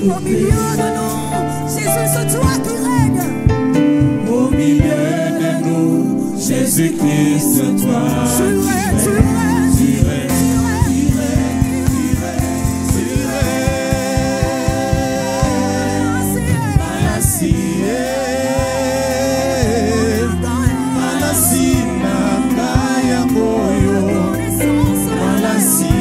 Au milieu de nous, Jésus, c'est toi qui règne. Au milieu de nous, Jésus-Christ, c'est toi. Tu règnes, tu règnes, tu règnes, tu règnes, tu règnes, tu règnes. Malasie, Malasie, Nakaya Moyo, Malasie.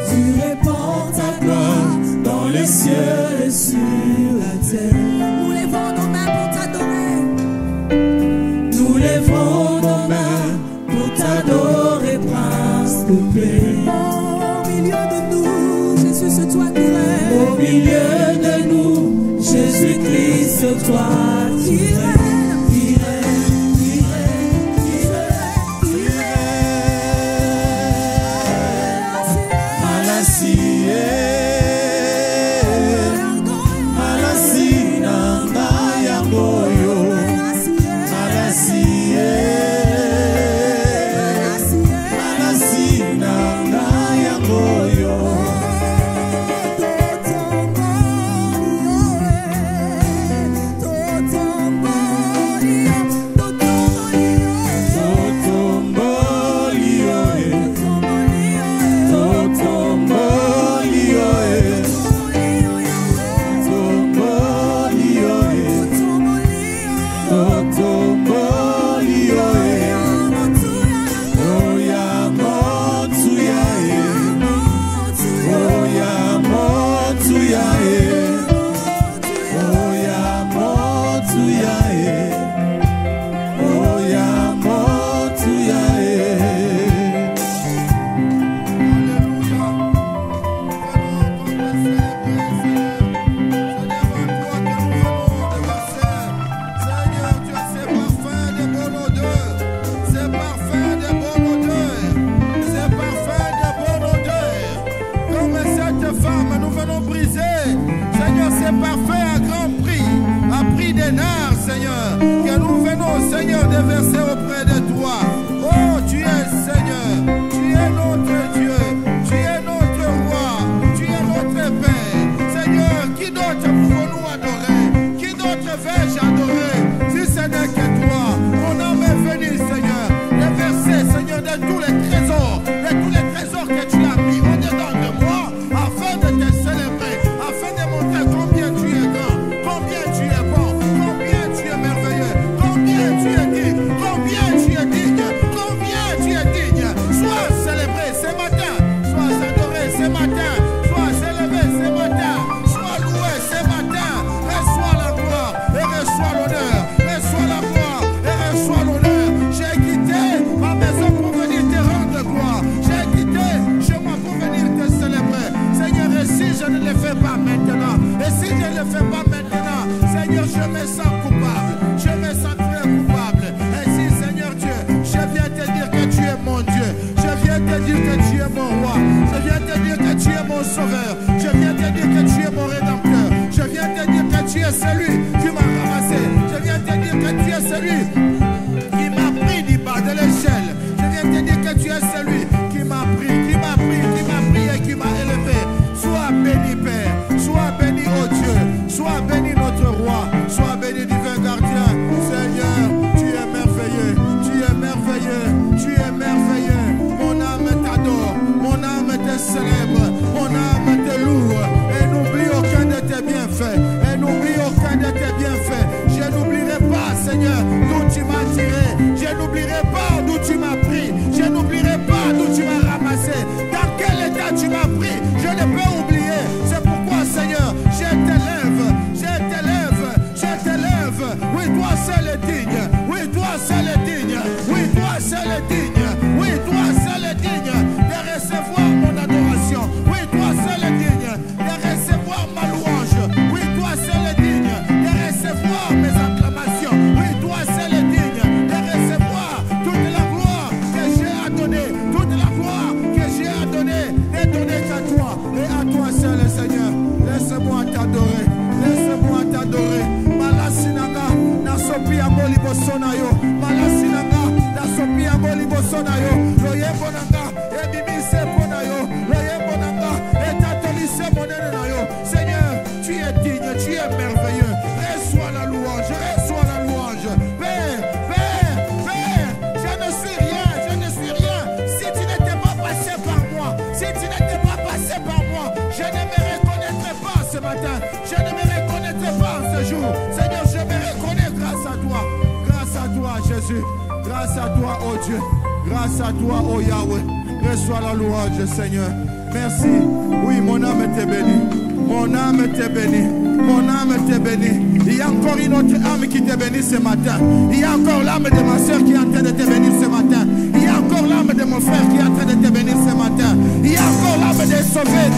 Tu répands ta gloire dans les cieux et sur la terre. Nous lèvons nos mains pour t'adorer. Nous lèvons nos mains pour t'adorer, Prince de paix. Au milieu de nous, Jésus, c'est toi qui règnes. Au milieu de nous, Jésus-Christ, c'est toi qui règnes. Et si je ne le fais pas maintenant, Seigneur, je me sens coupable. Je me sens très coupable. es celui qui m'a ramassé. Je viens te dire que tu es celui qui m'a pris du bas de l'échelle. Je viens te dire que tu es celui qui m'a pris et qui m'a élevé. Sois béni, Père. Sois béni, oh Dieu. Sois béni, notre roi. Sois béni, divin gardien. Seigneur, tu es merveilleux. Tu es merveilleux. Tu es merveilleux. Mon âme t'adore. Mon âme te célèbre. Mon âme te loue. Et n'oublie aucun de tes bienfaits. Et n'oublie aucun de tes bienfaits. Je n'oublierai pas, Seigneur, d'où tu m'as tiré. Je n'oublierai pas d'où tu m'as pris. Je n'oublierai pas d'où tu m'as ramassé. Dans quel état tu m'as pris. Je ne peux oublier. C'est pourquoi, Seigneur, je t'élève. Je t'élève. Je t'élève. Oui, toi seul est digne. Oui, toi seul est digne. Oui, toi seul est digne. Oui, toi seul est digne de recevoir mon adoration. Oui, toi seul est digne de recevoir ma louange. Oui, toi seul est digne de recevoir mes acclamations. Oui, toi seul est digne de recevoir toute la gloire que j'ai à donner. Toute la gloire que j'ai à donner n'est donnée qu'à toi. Et à toi seul, Seigneur. Laisse-moi t'adorer. Laisse-moi t'adorer. Malasinanga, nasopi amoli bosonayo. Malasinanga, nasopi amoli bosonayo. Loyembo nanga, ebimise ponayo. Loyembo nanga, etatolise monene nayo. Seigneur, tu es digne, tu es merveilleux. Reçois la louange, reçois la louange. Père, Père, Père, je ne suis rien, je ne suis rien. Si tu n'étais pas passé par moi, si tu n'étais pas passé par moi, je ne me reconnaîtrais pas ce matin. Je ne me reconnaîtrais pas ce jour. Seigneur, je me reconnais grâce à toi. Grâce à toi, Jésus. Grâce à toi, oh Dieu. Grâce à toi, oh Yahweh. Reçois la louange, Seigneur. Merci. Oui, mon âme était bénie. Mon âme était bénie. Mon âme était bénie. Il y a encore une autre âme qui t'est bénie ce matin. Il y a encore l'âme de ma soeur qui est en train de te bénir ce matin. Il y a encore l'âme de mon frère qui est en train de te bénir ce matin. Il y a encore l'âme des sauvés,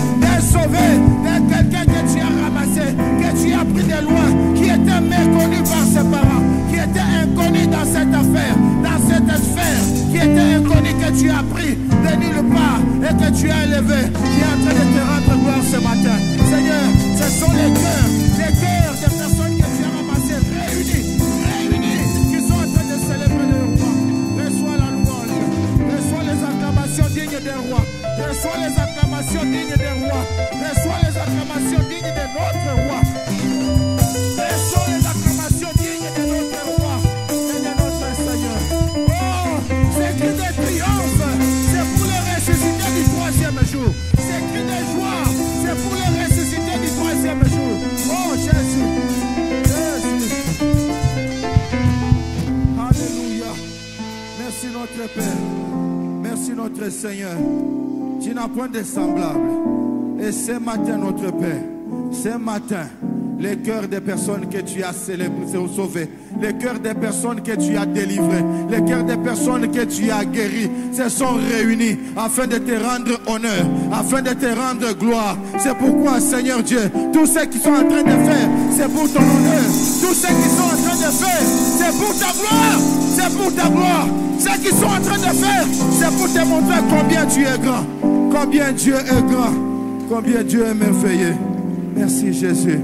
de quelqu'un que tu as ramassé, que tu as pris de loin, qui était méconnu par ses parents, qui était inconnu dans cette affaire, dans cette sphère, qui était inconnu que tu as pris de nulle part et que tu as élevé, qui est en train de te rendre gloire ce matin. Seigneur, ce sont les cœurs des personnes que tu as ramassées, réunis, qui sont en train de célébrer le roi. Reçois la louange, reçois les acclamations dignes des rois, reçois les acclamations dignes des rois, reçois les acclamations dignes de notre roi, reçois les acclamations dignes de notre roi et de notre Seigneur. Oh, ces cris de triomphe, c'est pour le ressusciter du troisième jour. Ces cris de joie, c'est pour le ressusciter du troisième jour. Oh Jésus, Jésus. Alléluia. Merci notre Père. Merci notre Seigneur. Tu n'as point de semblable. Et ce matin, notre Père, ce matin, les cœurs des personnes que tu as sauvées, les cœurs des personnes que tu as délivrées, les cœurs des personnes que tu as guéries, se sont réunis afin de te rendre honneur, afin de te rendre gloire. C'est pourquoi, Seigneur Dieu, tous ceux qui sont en train de faire, c'est pour ton honneur. Tous ceux qui sont en train de faire, c'est pour ta gloire. C'est pour ta gloire. Ceux qui sont en train de faire, c'est pour te montrer combien tu es grand, combien Dieu est grand, combien Dieu est merveilleux. Merci Jésus.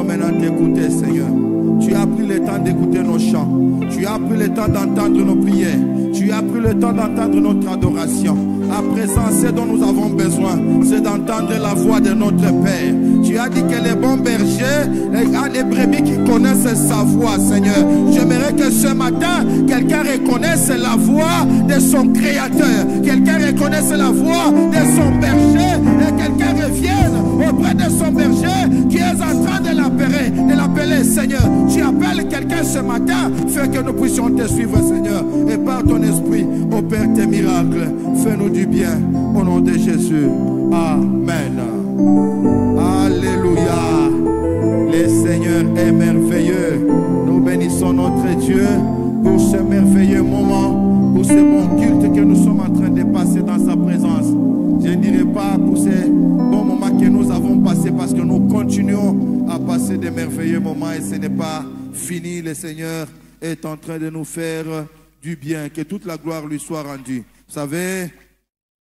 maintenant t'écouter, Seigneur. Tu as pris le temps d'écouter nos chants. Tu as pris le temps d'entendre nos prières. Tu as pris le temps d'entendre notre adoration. À présent, ce dont nous avons besoin, c'est d'entendre la voix de notre Père. Tu as dit que les bons bergers ont des brebis qui connaissent sa voix, Seigneur. J'aimerais que ce matin, quelqu'un reconnaisse la voix de son Créateur. Quelqu'un reconnaisse la voix de son berger. Et quelqu'un revienne auprès de son berger qui est en train de l'appeler, Seigneur. Tu appelles quelqu'un ce matin, fais que nous puissions te suivre, Seigneur. Et par ton esprit, opère tes miracles. Fais-nous du bien au nom de Jésus. Amen. Alléluia. Le Seigneur est merveilleux. Nous bénissons notre Dieu pour ce merveilleux moment, pour ce bon culte que nous sommes en train de passer dans sa présence. Je ne dirais pas pour ces bons moments que nous avons passés, parce que nous continuons à passer de merveilleux moments et ce n'est pas fini. Le Seigneur est en train de nous faire du bien. Que toute la gloire lui soit rendue. Vous savez,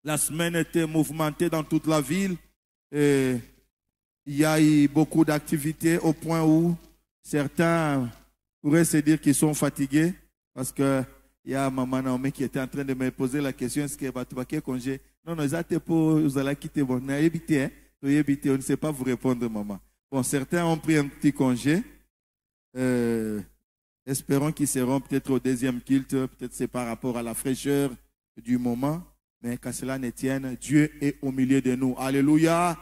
la semaine était mouvementée dans toute la ville et il y a eu beaucoup d'activités au point où certains pourraient se dire qu'ils sont fatigués parce que il y a maman Naomi qui était en train de me poser la question, est-ce que tu vas congé? Non, ça t'est pour vous allez quitter. Bon, on ne sait pas vous répondre, maman. Bon, certains ont pris un petit congé. Espérons qu'ils seront peut-être au deuxième culte, peut-être c'est par rapport à la fraîcheur du moment. Mais qu'à cela ne tienne, Dieu est au milieu de nous. Alléluia.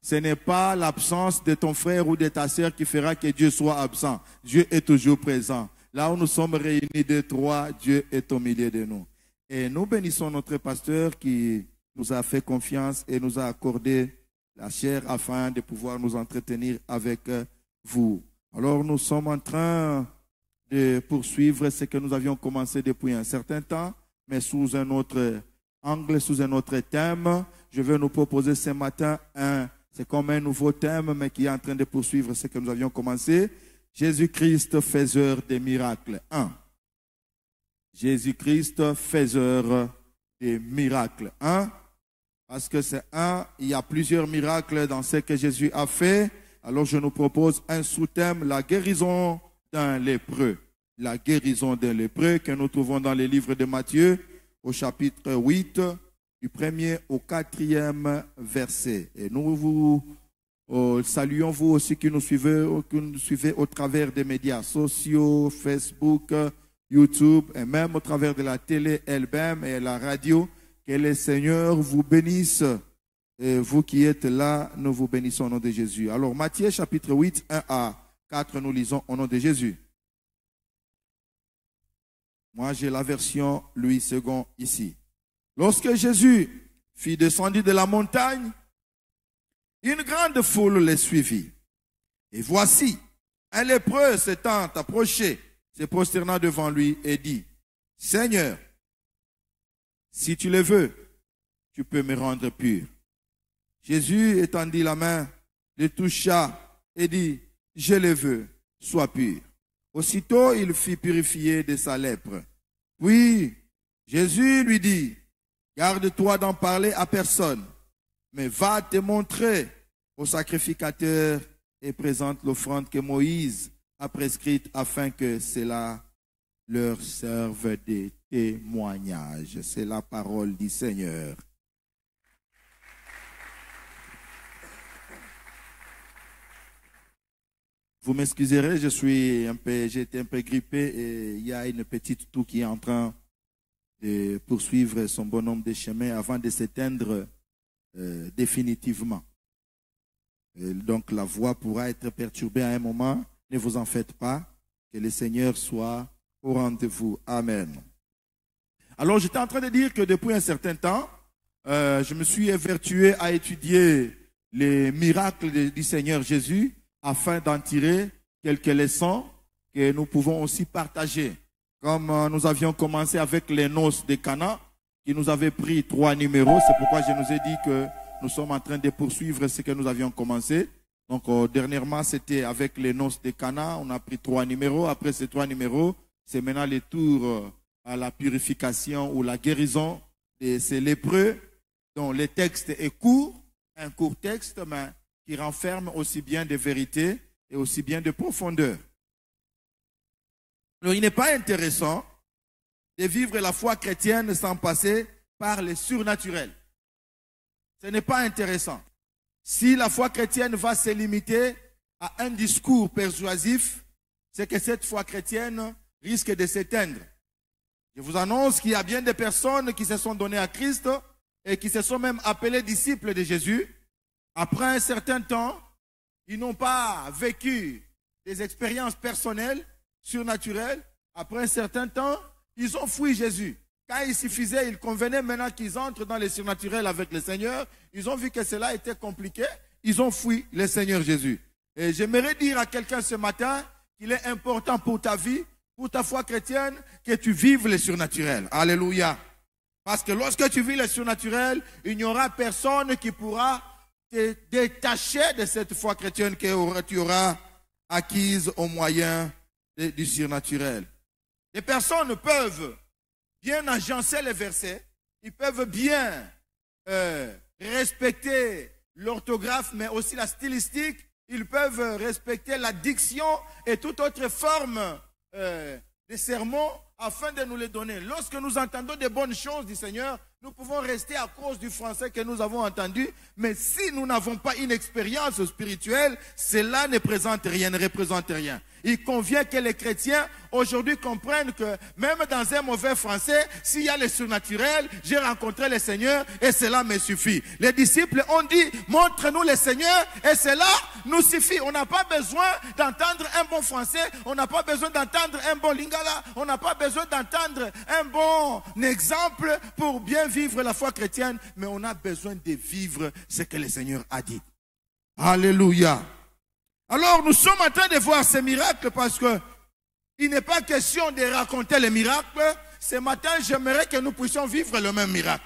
Ce n'est pas l'absence de ton frère ou de ta sœur qui fera que Dieu soit absent. Dieu est toujours présent. Là où nous sommes réunis de trois, Dieu est au milieu de nous. Et nous bénissons notre pasteur qui nous a fait confiance et nous a accordé la chair afin de pouvoir nous entretenir avec vous. Alors nous sommes en train de poursuivre ce que nous avions commencé depuis un certain temps, mais sous un autre angle, sous un autre thème. Je vais nous proposer ce matin c'est comme un nouveau thème, mais qui est en train de poursuivre ce que nous avions commencé. Jésus-Christ, faiseur des miracles. 1. Jésus-Christ, faiseur des miracles. 1. Parce que c'est il y a plusieurs miracles dans ce que Jésus a fait. Alors je nous propose un sous-thème, la guérison d'un lépreux. La guérison d'un lépreux que nous trouvons dans les livres de Matthieu au chapitre 8, du 1er au 4e verset. Et nous vous saluons vous aussi qui nous suivez au travers des médias sociaux, Facebook, YouTube et même au travers de la télé elle-même et la radio. Que le Seigneur vous bénisse. Et vous qui êtes là, nous vous bénissons au nom de Jésus. Alors Matthieu chapitre 8, 1 à 4, nous lisons au nom de Jésus. Moi j'ai la version Louis II ici. Lorsque Jésus fut descendu de la montagne, une grande foule le suivit. Et voici, un lépreux s'étant approché, se prosternant devant lui et dit, « Seigneur, si tu le veux, tu peux me rendre pur. » Jésus étendit la main, le toucha et dit, « Je le veux, sois pur. » Aussitôt, il fut purifié de sa lèpre. Puis, Jésus lui dit, « Garde-toi d'en parler à personne, mais va te montrer au sacrificateur et présente l'offrande que Moïse a prescrite afin que cela leur serve de témoignage. » C'est la parole du Seigneur. Vous m'excuserez, j'ai été un peu grippé et il y a une petite toux qui est en train de poursuivre son bonhomme de chemin avant de s'éteindre définitivement. Et donc la voix pourra être perturbée à un moment. Ne vous en faites pas. Que le Seigneur soit au rendez-vous. Amen. Alors j'étais en train de dire que depuis un certain temps, je me suis évertué à étudier les miracles du Seigneur Jésus afin d'en tirer quelques leçons que nous pouvons aussi partager. Comme nous avions commencé avec les noces de Cana, qui nous avaient pris 3 numéros, c'est pourquoi je nous ai dit que nous sommes en train de poursuivre ce que nous avions commencé. Donc dernièrement, c'était avec les noces de Cana, on a pris 3 numéros. Après ces 3 numéros, c'est maintenant le tour à la purification ou la guérison de ces lépreux, dont le texte est court, un court texte, mais qui renferme aussi bien des vérités et aussi bien de profondeur. Alors, il n'est pas intéressant de vivre la foi chrétienne sans passer par le surnaturel. Ce n'est pas intéressant. Si la foi chrétienne va se limiter à un discours persuasif, c'est que cette foi chrétienne risque de s'éteindre. Je vous annonce qu'il y a bien des personnes qui se sont données à Christ et qui se sont même appelées disciples de Jésus. Après un certain temps, ils n'ont pas vécu des expériences personnelles, surnaturelles. Après un certain temps, ils ont fui Jésus. Quand il suffisait, il convenait maintenant qu'ils entrent dans les surnaturels avec le Seigneur. Ils ont vu que cela était compliqué. Ils ont fui le Seigneur Jésus. Et j'aimerais dire à quelqu'un ce matin qu'il est important pour ta vie, pour ta foi chrétienne, que tu vives le surnaturel. Alléluia. Parce que lorsque tu vis le surnaturel, il n'y aura personne qui pourra te détacher de cette foi chrétienne que tu auras acquise au moyen du surnaturel. Les personnes peuvent bien agencer les versets, ils peuvent bien respecter l'orthographe, mais aussi la stylistique, ils peuvent respecter la diction et toute autre forme des sermons afin de nous les donner. Lorsque nous entendons des bonnes choses du Seigneur, nous pouvons rester à cause du français que nous avons entendu, mais si nous n'avons pas une expérience spirituelle, cela ne représente rien. Il convient que les chrétiens aujourd'hui comprennent que même dans un mauvais français, s'il y a le surnaturel, j'ai rencontré le Seigneur et cela me suffit. Les disciples ont dit, montre-nous le Seigneur et cela nous suffit. On n'a pas besoin d'entendre un bon français, on n'a pas besoin d'entendre un bon lingala, on n'a pas besoin d'entendre un bon exemple pour bien vivre la foi chrétienne, mais on a besoin de vivre ce que le Seigneur a dit. Alléluia. Alors, nous sommes en train de voir ces miracles parce que il n'est pas question de raconter les miracles. Ce matin, j'aimerais que nous puissions vivre le même miracle.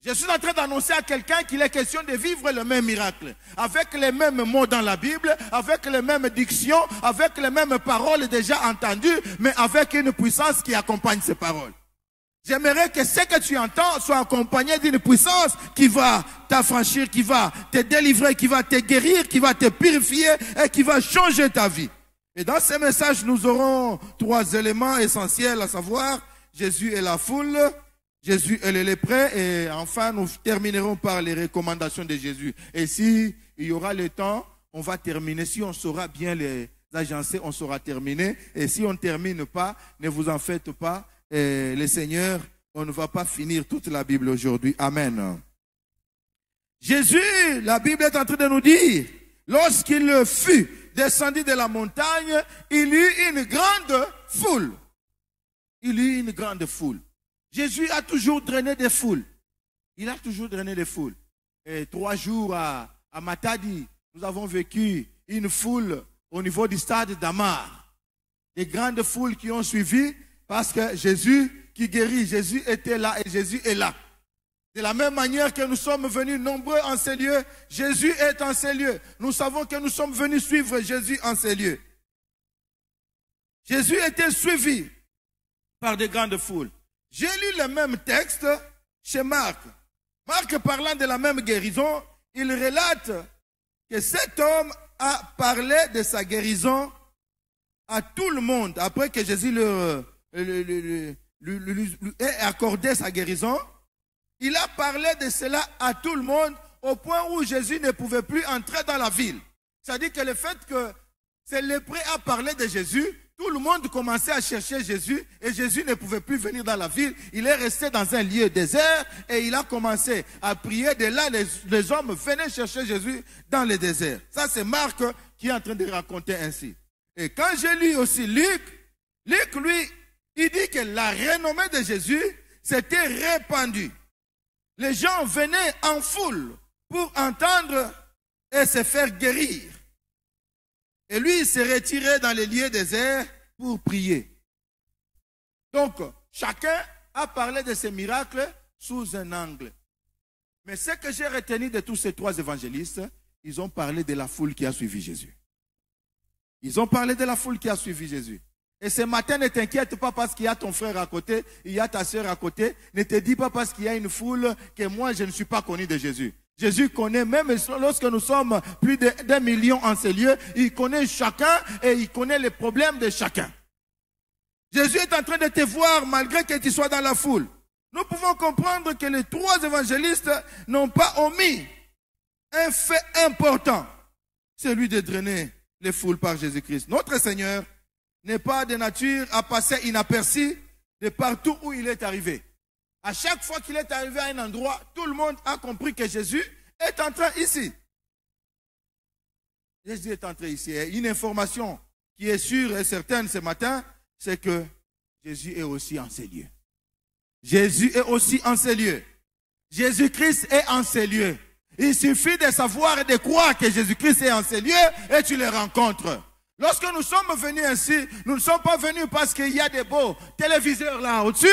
Je suis en train d'annoncer à quelqu'un qu'il est question de vivre le même miracle. Avec les mêmes mots dans la Bible, avec les mêmes dictions, avec les mêmes paroles déjà entendues, mais avec une puissance qui accompagne ces paroles. J'aimerais que ce que tu entends soit accompagné d'une puissance qui va t'affranchir, qui va te délivrer, qui va te guérir, qui va te purifier et qui va changer ta vie. Et dans ce message, nous aurons 3 éléments essentiels, à savoir Jésus et la foule, Jésus et les lépreux, et enfin nous terminerons par les recommandations de Jésus. Et si il y aura le temps, on va terminer. Si on saura bien les agencer, on saura terminer. Et si on ne termine pas, ne vous en faites pas. Et le Seigneur, on ne va pas finir toute la Bible aujourd'hui. Amen. Jésus, la Bible est en train de nous dire, lorsqu'il fut descendu de la montagne, il eut une grande foule. Il eut une grande foule. Jésus a toujours drainé des foules. Il a toujours drainé des foules. Et 3 jours à Matadi, nous avons vécu une foule au niveau du stade d'Amar. Des grandes foules qui ont suivi. Parce que Jésus qui guérit, Jésus était là et Jésus est là. De la même manière que nous sommes venus nombreux en ces lieux, Jésus est en ces lieux. Nous savons que nous sommes venus suivre Jésus en ces lieux. Jésus était suivi par de grandes foules. J'ai lu le même texte chez Marc. Marc, parlant de la même guérison, il relate que cet homme a parlé de sa guérison à tout le monde. Après que Jésus lui ait accordé sa guérison, il a parlé de cela à tout le monde au point où Jésus ne pouvait plus entrer dans la ville. C'est-à-dire que le fait que ces lépreux a parlé de Jésus, tout le monde commençait à chercher Jésus et Jésus ne pouvait plus venir dans la ville. Il est resté dans un lieu désert et il a commencé à prier. De là, les hommes venaient chercher Jésus dans le désert. Ça, c'est Marc qui est en train de raconter ainsi. Et quand j'ai lu aussi Luc, lui, il dit que la renommée de Jésus s'était répandue. Les gens venaient en foule pour entendre et se faire guérir. Et lui, il s'est retiré dans les lieux déserts pour prier. Donc, chacun a parlé de ces miracles sous un angle. Mais ce que j'ai retenu de tous ces 3 évangélistes, ils ont parlé de la foule qui a suivi Jésus. Ils ont parlé de la foule qui a suivi Jésus. Et ce matin, ne t'inquiète pas parce qu'il y a ton frère à côté, il y a ta soeur à côté. Ne te dis pas parce qu'il y a une foule que moi, je ne suis pas connu de Jésus. Jésus connaît, même lorsque nous sommes plus d'1 million en ces lieux, il connaît chacun et il connaît les problèmes de chacun. Jésus est en train de te voir malgré que tu sois dans la foule. Nous pouvons comprendre que les 3 évangélistes n'ont pas omis un fait important, celui de drainer les foules par Jésus-Christ. Notre Seigneur n'est pas de nature à passer inaperçu de partout où il est arrivé. À chaque fois qu'il est arrivé à un endroit, tout le monde a compris que Jésus est entré ici. Jésus est entré ici. Et une information qui est sûre et certaine ce matin, c'est que Jésus est aussi en ces lieux. Jésus est aussi en ces lieux. Jésus-Christ est en ces lieux. Il suffit de savoir et de croire que Jésus-Christ est en ces lieux et tu les rencontres. Lorsque nous sommes venus ici, nous ne sommes pas venus parce qu'il y a des beaux téléviseurs là au-dessus.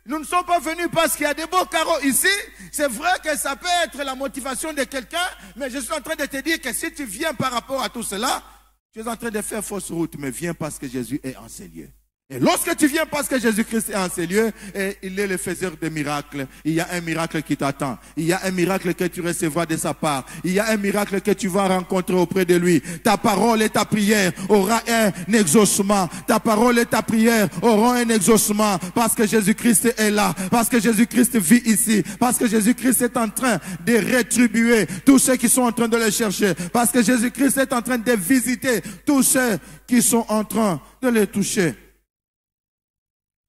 Nous ne sommes pas venus parce qu'il y a des beaux carreaux ici. C'est vrai que ça peut être la motivation de quelqu'un, mais je suis en train de te dire que si tu viens par rapport à tout cela, tu es en train de faire fausse route, mais viens parce que Jésus est en ces lieux. Et lorsque tu viens parce que Jésus-Christ est en ces lieux, et il est le faiseur de miracles, il y a un miracle qui t'attend. Il y a un miracle que tu recevras de sa part. Il y a un miracle que tu vas rencontrer auprès de lui. Ta parole et ta prière aura un exaucement. Ta parole et ta prière auront un exaucement parce que Jésus-Christ est là, parce que Jésus-Christ vit ici, parce que Jésus-Christ est en train de rétribuer tous ceux qui sont en train de le chercher, parce que Jésus-Christ est en train de visiter tous ceux qui sont en train de le toucher.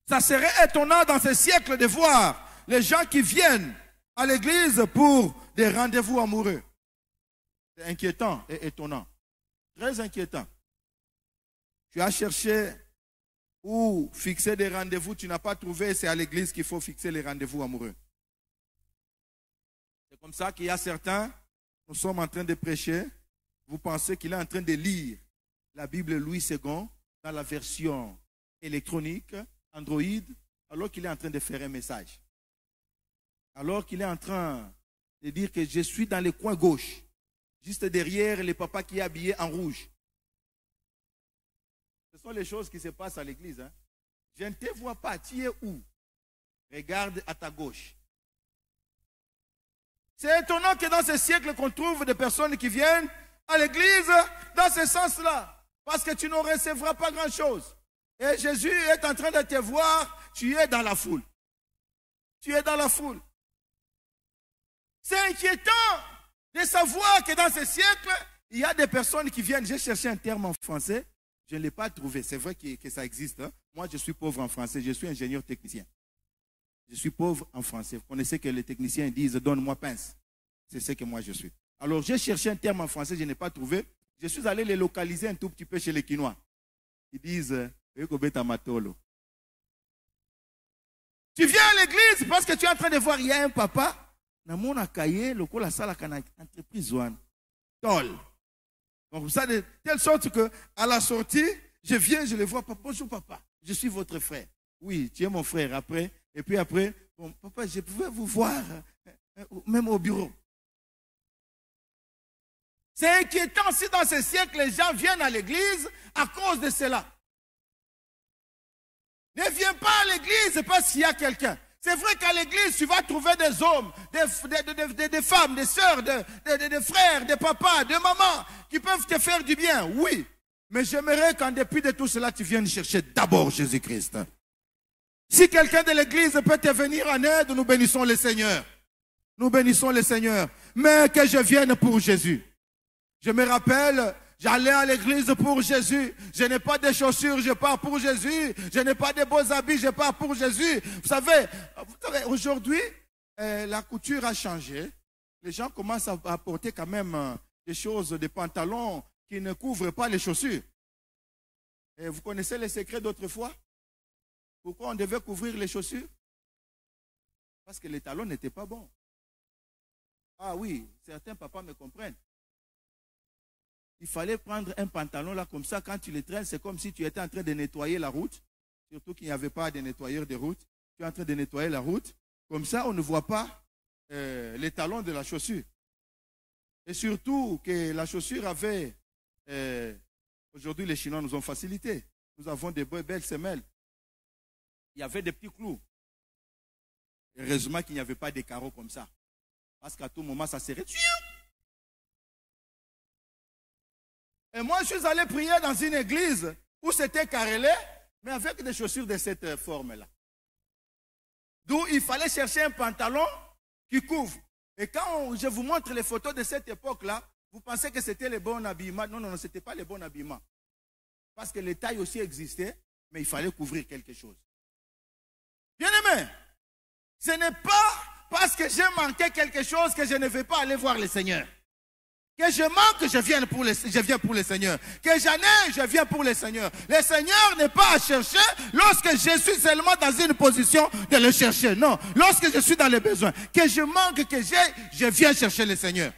Ça serait étonnant dans ce siècle de voir les gens qui viennent à l'église pour des rendez-vous amoureux. C'est inquiétant et étonnant. Très inquiétant. Tu as cherché où fixer des rendez-vous, tu n'as pas trouvé, c'est à l'église qu'il faut fixer les rendez-vous amoureux. C'est comme ça qu'il y a certains, nous sommes en train de prêcher, vous pensez qu'il est en train de lire la Bible Louis II dans la version électronique, Android, alors qu'il est en train de faire un message. Alors qu'il est en train de dire que je suis dans le coin gauche, juste derrière le papa qui est habillé en rouge. Ce sont les choses qui se passent à l'église. Hein? Je ne te vois pas, tu es où? Regarde à ta gauche. C'est étonnant que dans ce siècle qu'on trouve des personnes qui viennent à l'église dans ce sens-là, parce que tu ne recevras pas grand-chose. Et Jésus est en train de te voir, tu es dans la foule. Tu es dans la foule. C'est inquiétant de savoir que dans ce siècle, il y a des personnes qui viennent. J'ai cherché un terme en français, je ne l'ai pas trouvé. C'est vrai que ça existe. Hein? Moi, je suis pauvre en français, je suis ingénieur technicien. Je suis pauvre en français. Vous connaissez que les techniciens disent, donne-moi pince. C'est ce que moi je suis. Alors, j'ai cherché un terme en français, je n'ai pas trouvé. Je suis allé les localiser un tout petit peu chez les Quinois. Ils disent... Tu viens à l'église parce que tu es en train de voir, il y a un papa, dans mon cahier, le la salle entreprise one. Tol. Donc ça de telle sorte que à la sortie, je viens, je le vois, papa, bonjour papa, je suis votre frère. Oui, tu es mon frère après. Et puis après, bon, papa, je pouvais vous voir, même au bureau. C'est inquiétant si dans ce siècle, les gens viennent à l'église à cause de cela. Ne viens pas à l'église parce qu'il y a quelqu'un. C'est vrai qu'à l'église, tu vas trouver des hommes, des femmes, des sœurs, des frères, des papas, des mamans qui peuvent te faire du bien, oui. Mais j'aimerais qu'en dépit de tout cela, tu viennes chercher d'abord Jésus-Christ. Si quelqu'un de l'église peut te venir en aide, nous bénissons le Seigneur. Nous bénissons le Seigneur. Mais que je vienne pour Jésus. Je me rappelle... J'allais à l'église pour Jésus. Je n'ai pas de chaussures, je pars pour Jésus. Je n'ai pas de beaux habits, je pars pour Jésus. Vous savez aujourd'hui, la couture a changé. Les gens commencent à porter quand même des choses, des pantalons qui ne couvrent pas les chaussures. Et vous connaissez les secrets d'autrefois? Pourquoi on devait couvrir les chaussures? Parce que les talons n'étaient pas bons. Ah oui, certains papas me comprennent. Il fallait prendre un pantalon là comme ça, quand tu le traînes, c'est comme si tu étais en train de nettoyer la route. Surtout qu'il n'y avait pas de nettoyeur de route. Tu es en train de nettoyer la route. Comme ça, on ne voit pas les talons de la chaussure. Et surtout que la chaussure avait... aujourd'hui, les Chinois nous ont facilité. Nous avons des belles semelles. Il y avait des petits clous. Heureusement qu'il n'y avait pas de carreaux comme ça. Parce qu'à tout moment, ça serait... Et moi, je suis allé prier dans une église où c'était carrelé, mais avec des chaussures de cette forme-là. D'où il fallait chercher un pantalon qui couvre. Et quand je vous montre les photos de cette époque-là, vous pensez que c'était le bon habillement. Non, non, non, ce n'était pas le bon habillement. Parce que les tailles aussi existaient, mais il fallait couvrir quelque chose. Bien aimé, ce n'est pas parce que j'ai manqué quelque chose que je ne vais pas aller voir le Seigneur. Que je manque, je viens pour le Seigneur. Que j'en ai, je viens pour le Seigneur. Le Seigneur n'est pas à chercher lorsque je suis seulement dans une position de le chercher. Non, lorsque je suis dans les besoins. Que je manque, que j'ai, je viens chercher le Seigneur.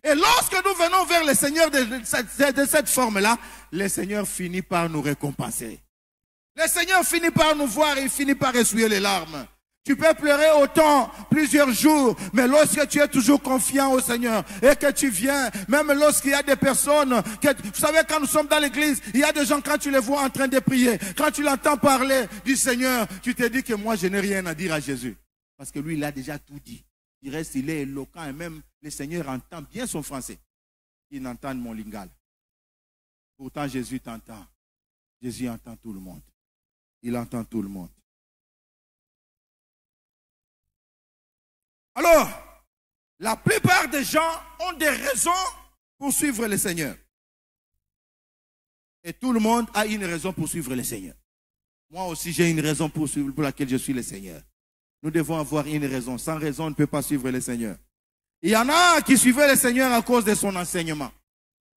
Et lorsque nous venons vers le Seigneur de cette forme-là, le Seigneur finit par nous récompenser. Le Seigneur finit par nous voir et il finit par essuyer les larmes. Tu peux pleurer autant, plusieurs jours, mais lorsque tu es toujours confiant au Seigneur et que tu viens, même lorsqu'il y a des personnes, vous savez, quand nous sommes dans l'église, il y a des gens, quand tu les vois en train de prier, quand tu l'entends parler du Seigneur, tu te dis que moi, je n'ai rien à dire à Jésus. Parce que lui, il a déjà tout dit. Il reste, il est éloquent et même le Seigneur entend bien son français. Il entend mon lingala. Pourtant, Jésus t'entend. Jésus entend tout le monde. Il entend tout le monde. Alors, la plupart des gens ont des raisons pour suivre le Seigneur. Et tout le monde a une raison pour suivre le Seigneur. Moi aussi, j'ai une raison pour laquelle je suis le Seigneur. Nous devons avoir une raison. Sans raison, on ne peut pas suivre le Seigneur. Il y en a qui suivaient le Seigneur à cause de son enseignement.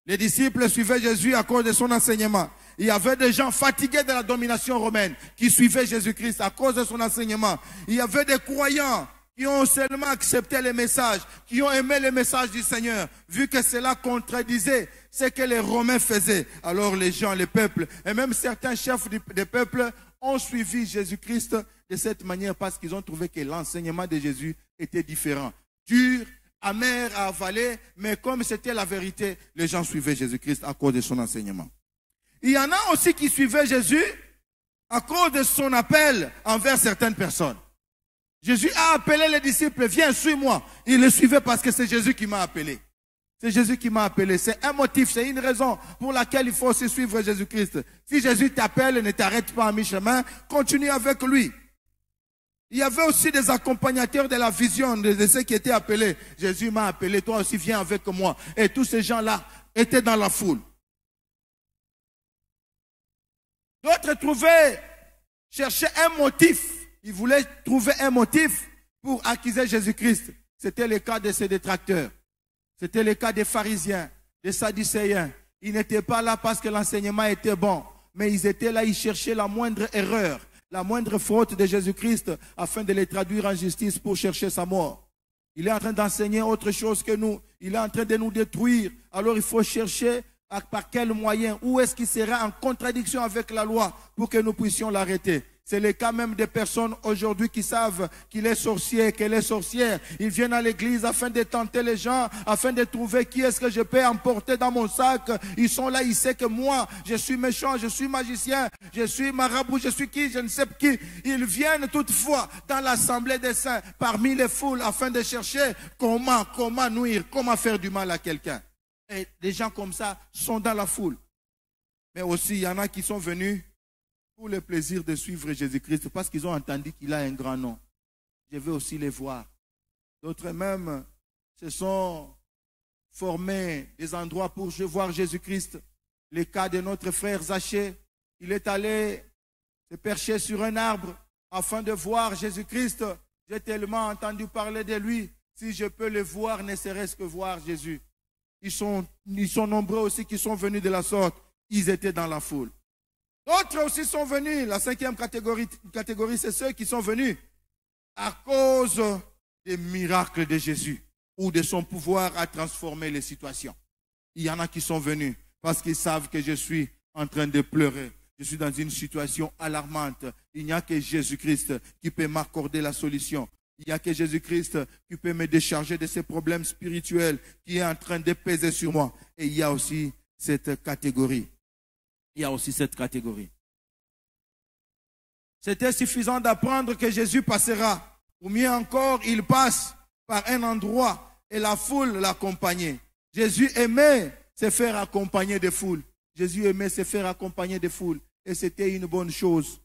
Les disciples suivaient Jésus à cause de son enseignement. Il y avait des gens fatigués de la domination romaine qui suivaient Jésus-Christ à cause de son enseignement. Il y avait des croyants qui ont seulement accepté les messages, qui ont aimé les messages du Seigneur, vu que cela contredisait ce que les Romains faisaient. Alors les gens, les peuples, et même certains chefs des peuples ont suivi Jésus-Christ de cette manière parce qu'ils ont trouvé que l'enseignement de Jésus était différent. Dur, amer à avaler, mais comme c'était la vérité, les gens suivaient Jésus-Christ à cause de son enseignement. Il y en a aussi qui suivaient Jésus à cause de son appel envers certaines personnes. Jésus a appelé les disciples, viens, suis-moi. Ils le suivaient parce que c'est Jésus qui m'a appelé. C'est Jésus qui m'a appelé. C'est un motif, c'est une raison pour laquelle il faut aussi suivre Jésus-Christ. Si Jésus t'appelle, ne t'arrête pas à mi-chemin, continue avec lui. Il y avait aussi des accompagnateurs de la vision de ceux qui étaient appelés. Jésus m'a appelé, toi aussi viens avec moi. Et tous ces gens-là étaient dans la foule. D'autres cherchaient un motif. Ils voulaient trouver un motif pour accuser Jésus-Christ. C'était le cas de ses détracteurs. C'était le cas des pharisiens, des sadducéens. Ils n'étaient pas là parce que l'enseignement était bon. Mais ils étaient là, ils cherchaient la moindre erreur, la moindre faute de Jésus-Christ afin de les traduire en justice pour chercher sa mort. Il est en train d'enseigner autre chose que nous. Il est en train de nous détruire. Alors il faut chercher par quel moyen, où est-ce qu'il sera en contradiction avec la loi pour que nous puissions l'arrêter. C'est le cas même des personnes aujourd'hui qui savent qu'il est sorcier, qu'elle est sorcière. Ils viennent à l'église afin de tenter les gens, afin de trouver qui est-ce que je peux emporter dans mon sac. Ils sont là, ils savent que moi, je suis méchant, je suis magicien, je suis marabout, je suis qui, je ne sais qui. Ils viennent toutefois dans l'assemblée des saints, parmi les foules, afin de chercher comment nuire, comment faire du mal à quelqu'un. Et des gens comme ça sont dans la foule. Mais aussi, il y en a qui sont venus pour le plaisir de suivre Jésus-Christ parce qu'ils ont entendu qu'il a un grand nom. Je vais aussi les voir. D'autres même se sont formés des endroits pour voir Jésus-Christ. Le cas de notre frère Zachée, il est allé se percher sur un arbre afin de voir Jésus-Christ. J'ai tellement entendu parler de lui. Si je peux le voir, ne serait-ce que voir Jésus. Ils sont nombreux aussi qui sont venus de la sorte. Ils étaient dans la foule. D'autres aussi sont venus. La cinquième catégorie, c'est ceux qui sont venus à cause des miracles de Jésus ou de son pouvoir à transformer les situations. Il y en a qui sont venus parce qu'ils savent que je suis en train de pleurer. Je suis dans une situation alarmante. Il n'y a que Jésus-Christ qui peut m'accorder la solution. Il n'y a que Jésus-Christ qui peut me décharger de ces problèmes spirituels qui est en train de peser sur moi. Et il y a aussi cette catégorie. C'était suffisant d'apprendre que Jésus passera. Ou mieux encore, il passe par un endroit et la foule l'accompagnait. Jésus aimait se faire accompagner des foules. Jésus aimait se faire accompagner des foules. Et c'était une bonne chose.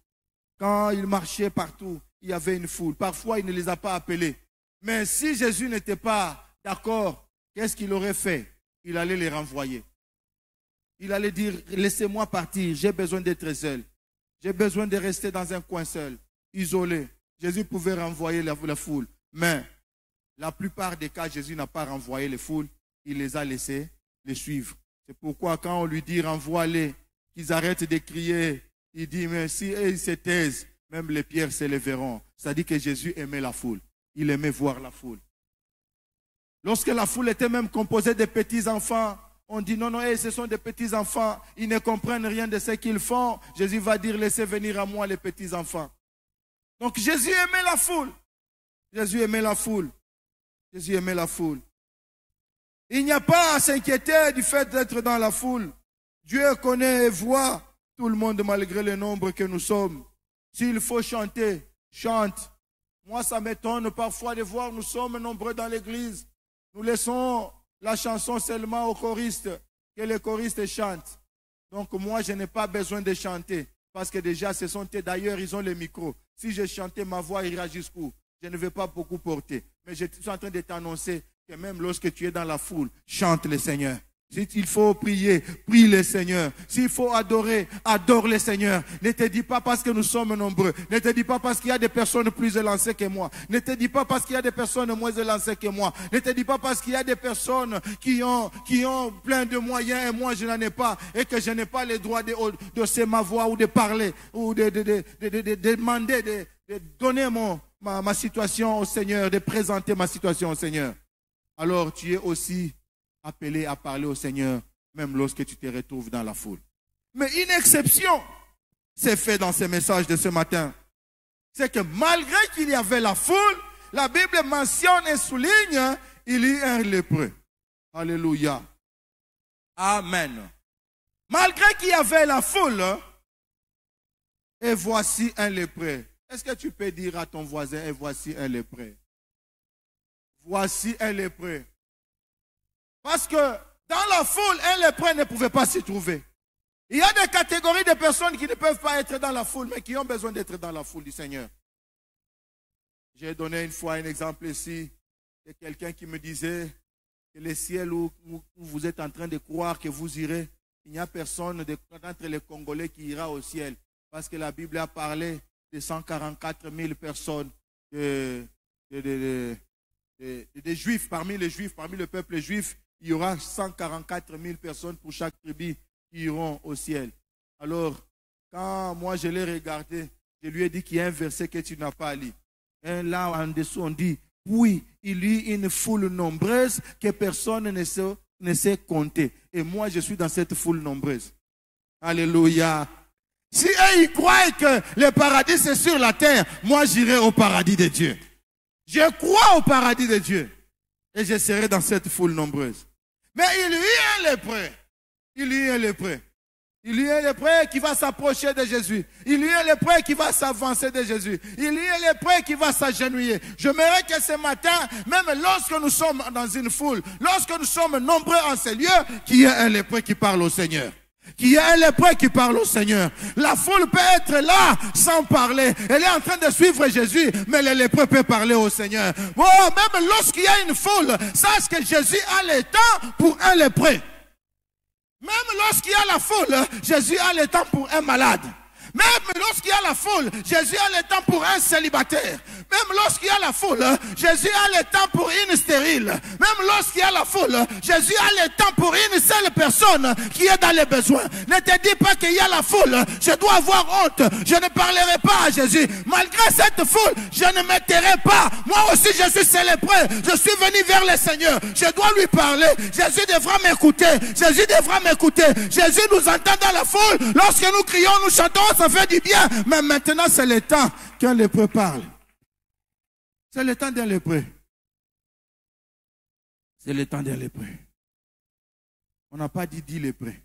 Quand il marchait partout, il y avait une foule. Parfois, il ne les a pas appelés. Mais si Jésus n'était pas d'accord, qu'est-ce qu'il aurait fait? Il allait les renvoyer. Il allait dire, laissez-moi partir, j'ai besoin d'être seul. J'ai besoin de rester dans un coin seul, isolé. Jésus pouvait renvoyer la foule. Mais la plupart des cas, Jésus n'a pas renvoyé les foules. Il les a laissés les suivre. C'est pourquoi quand on lui dit renvoie-les, qu'ils arrêtent de crier, il dit, mais si ils se taisent, même les pierres s'élèveront. C'est-à-dire que Jésus aimait la foule. Il aimait voir la foule. Lorsque la foule était même composée de petits enfants, on dit non, ce sont des petits enfants, ils ne comprennent rien de ce qu'ils font. Jésus va dire, laissez venir à moi les petits enfants. Donc Jésus aimait la foule. Jésus aimait la foule. Jésus aimait la foule. Il n'y a pas à s'inquiéter du fait d'être dans la foule. Dieu connaît et voit tout le monde malgré le nombre que nous sommes. S'il faut chanter, chante. Moi, ça m'étonne parfois de voir, nous sommes nombreux dans l'église. Nous laissons la chanson seulement aux choristes, que les choristes chantent. Donc moi, je n'ai pas besoin de chanter, parce que déjà, ce sont eux, d'ailleurs, ils ont le micro. Si je chantais, ma voix ira jusqu'où? Je ne vais pas beaucoup porter. Mais je suis en train de t'annoncer que même lorsque tu es dans la foule, chante le Seigneur. S'il faut prier, prie le Seigneur. S'il faut adorer, adore le Seigneur. Ne te dis pas parce que nous sommes nombreux. Ne te dis pas parce qu'il y a des personnes plus élancées que moi. Ne te dis pas parce qu'il y a des personnes moins élancées que moi. Ne te dis pas parce qu'il y a des personnes qui ont plein de moyens et moi je n'en ai pas. Et que je n'ai pas le droit de se ma voix ou de parler ou de demander, de donner ma situation au Seigneur, de présenter ma situation au Seigneur. Alors tu es aussi appelé à parler au Seigneur, même lorsque tu te retrouves dans la foule. Mais une exception s'est faite dans ce message de ce matin. C'est que malgré qu'il y avait la foule, la Bible mentionne et souligne, il y a un lépreux. Alléluia. Amen. Malgré qu'il y avait la foule, et voici un lépreux. Est-ce que tu peux dire à ton voisin, et voici un lépreux? Voici un lépreux. Parce que dans la foule, un lépreux ne pouvait pas s'y trouver. Il y a des catégories de personnes qui ne peuvent pas être dans la foule, mais qui ont besoin d'être dans la foule du Seigneur. J'ai donné une fois un exemple ici de quelqu'un qui me disait que le ciel où vous êtes en train de croire que vous irez, il n'y a personne d'entre les Congolais qui ira au ciel. Parce que la Bible a parlé de 144 000 personnes des Juifs, parmi les Juifs, parmi le peuple juif. Il y aura 144 000 personnes pour chaque tribu qui iront au ciel. Alors, quand moi je l'ai regardé, je lui ai dit qu'il y a un verset que tu n'as pas lu. Et là, en dessous, on dit, oui, il y a une foule nombreuse que personne ne sait compter. Et moi, je suis dans cette foule nombreuse. Alléluia. Si eux, ils croient que le paradis, c'est sur la terre, moi, j'irai au paradis de Dieu. Je crois au paradis de Dieu. Et je serai dans cette foule nombreuse. Mais il y a un lépreux. Il y a un lépreux. Il y a un lépreux qui va s'approcher de Jésus. Il y a un lépreux qui va s'avancer de Jésus. Il y a un lépreux qui va s'agenouiller. J'aimerais que ce matin, même lorsque nous sommes dans une foule, lorsque nous sommes nombreux en ces lieux, qu'il y ait un lépreux qui parle au Seigneur. Qu'il y ait un lépreux qui parle au Seigneur. La foule peut être là sans parler. Elle est en train de suivre Jésus, mais le lépreux peut parler au Seigneur. Oh, même lorsqu'il y a une foule, sache que Jésus a le temps pour un lépreux. Même lorsqu'il y a la foule, Jésus a le temps pour un malade. Même lorsqu'il y a la foule, Jésus a le temps pour un célibataire. Même lorsqu'il y a la foule, Jésus a le temps pour une stérile. Même lorsqu'il y a la foule, Jésus a le temps pour une seule personne qui est dans les besoins. Ne te dis pas qu'il y a la foule, je dois avoir honte. Je ne parlerai pas à Jésus. Malgré cette foule, je ne m'étairai pas. Moi aussi, je suis célébré. Je suis venu vers le Seigneur. Je dois lui parler. Jésus devra m'écouter. Jésus devra m'écouter. Jésus nous entend dans la foule. Lorsque nous crions, nous chantons, ça fait du bien. Mais maintenant, c'est le temps qu'un lépreux parle. C'est le temps d'un lépreux. C'est le temps d'un lépreux. On n'a pas dit 10 lépreux.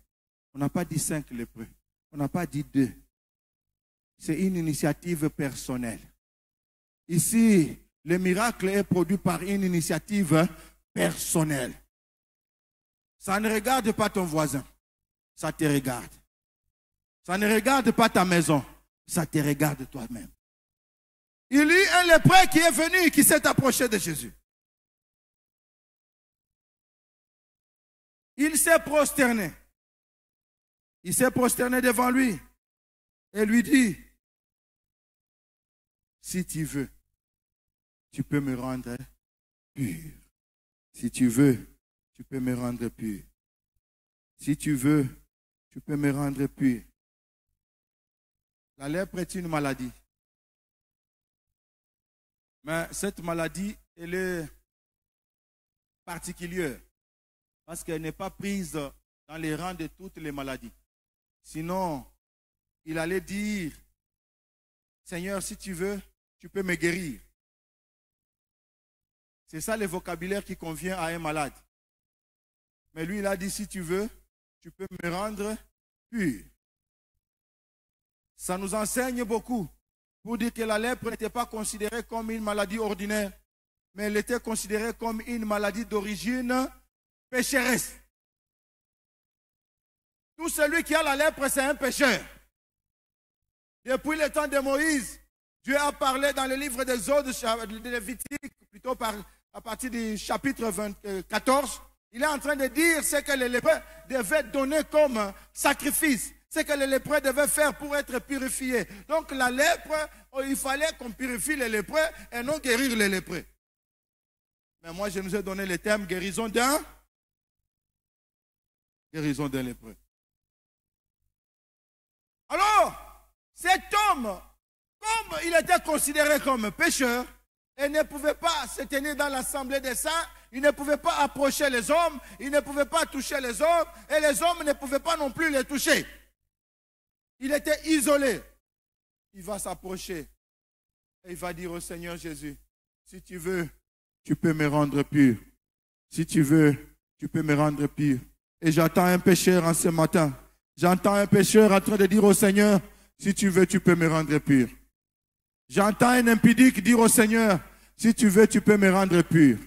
On n'a pas dit 5 lépreux. On n'a pas dit 2. C'est une initiative personnelle. Ici, le miracle est produit par une initiative personnel. Ça ne regarde pas ton voisin, ça te regarde. Ça ne regarde pas ta maison, ça te regarde toi-même. Il y a un lépreux qui est venu, qui s'est approché de Jésus. Il s'est prosterné. Il s'est prosterné devant lui et lui dit, si tu veux, tu peux me rendre pur. Si tu veux, tu peux me rendre pur. Si tu veux, tu peux me rendre pur. La lèpre est une maladie. Mais cette maladie, elle est particulière parce qu'elle n'est pas prise dans les rangs de toutes les maladies. Sinon, il allait dire, Seigneur, si tu veux, tu peux me guérir. C'est ça le vocabulaire qui convient à un malade. Mais lui, il a dit, si tu veux, tu peux me rendre pur. Ça nous enseigne beaucoup pour dire que la lèpre n'était pas considérée comme une maladie ordinaire, mais elle était considérée comme une maladie d'origine pécheresse. Tout celui qui a la lèpre, c'est un pécheur. Depuis le temps de Moïse, Dieu a parlé dans le livre d'Exode, de Lévitique, plutôt à partir du chapitre 14, il est en train de dire ce que les lépreux devaient donner comme sacrifice, ce que les lépreux devaient faire pour être purifiés. Donc la lèpre, il fallait qu'on purifie les lépreux et non guérir les lépreux. Mais moi, je nous ai donné le terme guérison d'un lépreux. Alors, cet homme, comme il était considéré comme pécheur, et ne pouvait pas se tenir dans l'assemblée des saints, il ne pouvait pas approcher les hommes, il ne pouvait pas toucher les hommes, et les hommes ne pouvaient pas non plus les toucher. Il était isolé. Il va s'approcher et il va dire au Seigneur Jésus, si tu veux, tu peux me rendre pur. Si tu veux, tu peux me rendre pur. Et j'entends un pécheur en ce matin. J'entends un pécheur en train de dire au Seigneur, si tu veux, tu peux me rendre pur. J'entends un impudique dire au Seigneur, si tu veux, tu peux me rendre pur.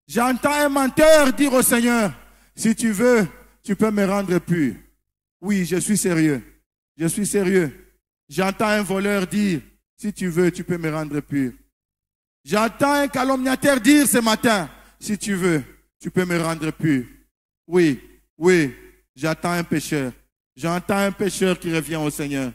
J'entends un menteur dire au Seigneur, si tu veux, tu peux me rendre pur. Oui, je suis sérieux. Je suis sérieux. J'entends un voleur dire, si tu veux, tu peux me rendre pur. J'entends un calomniateur dire ce matin, si tu veux, tu peux me rendre pur. Oui, j'entends un pécheur. J'entends un pécheur qui revient au Seigneur.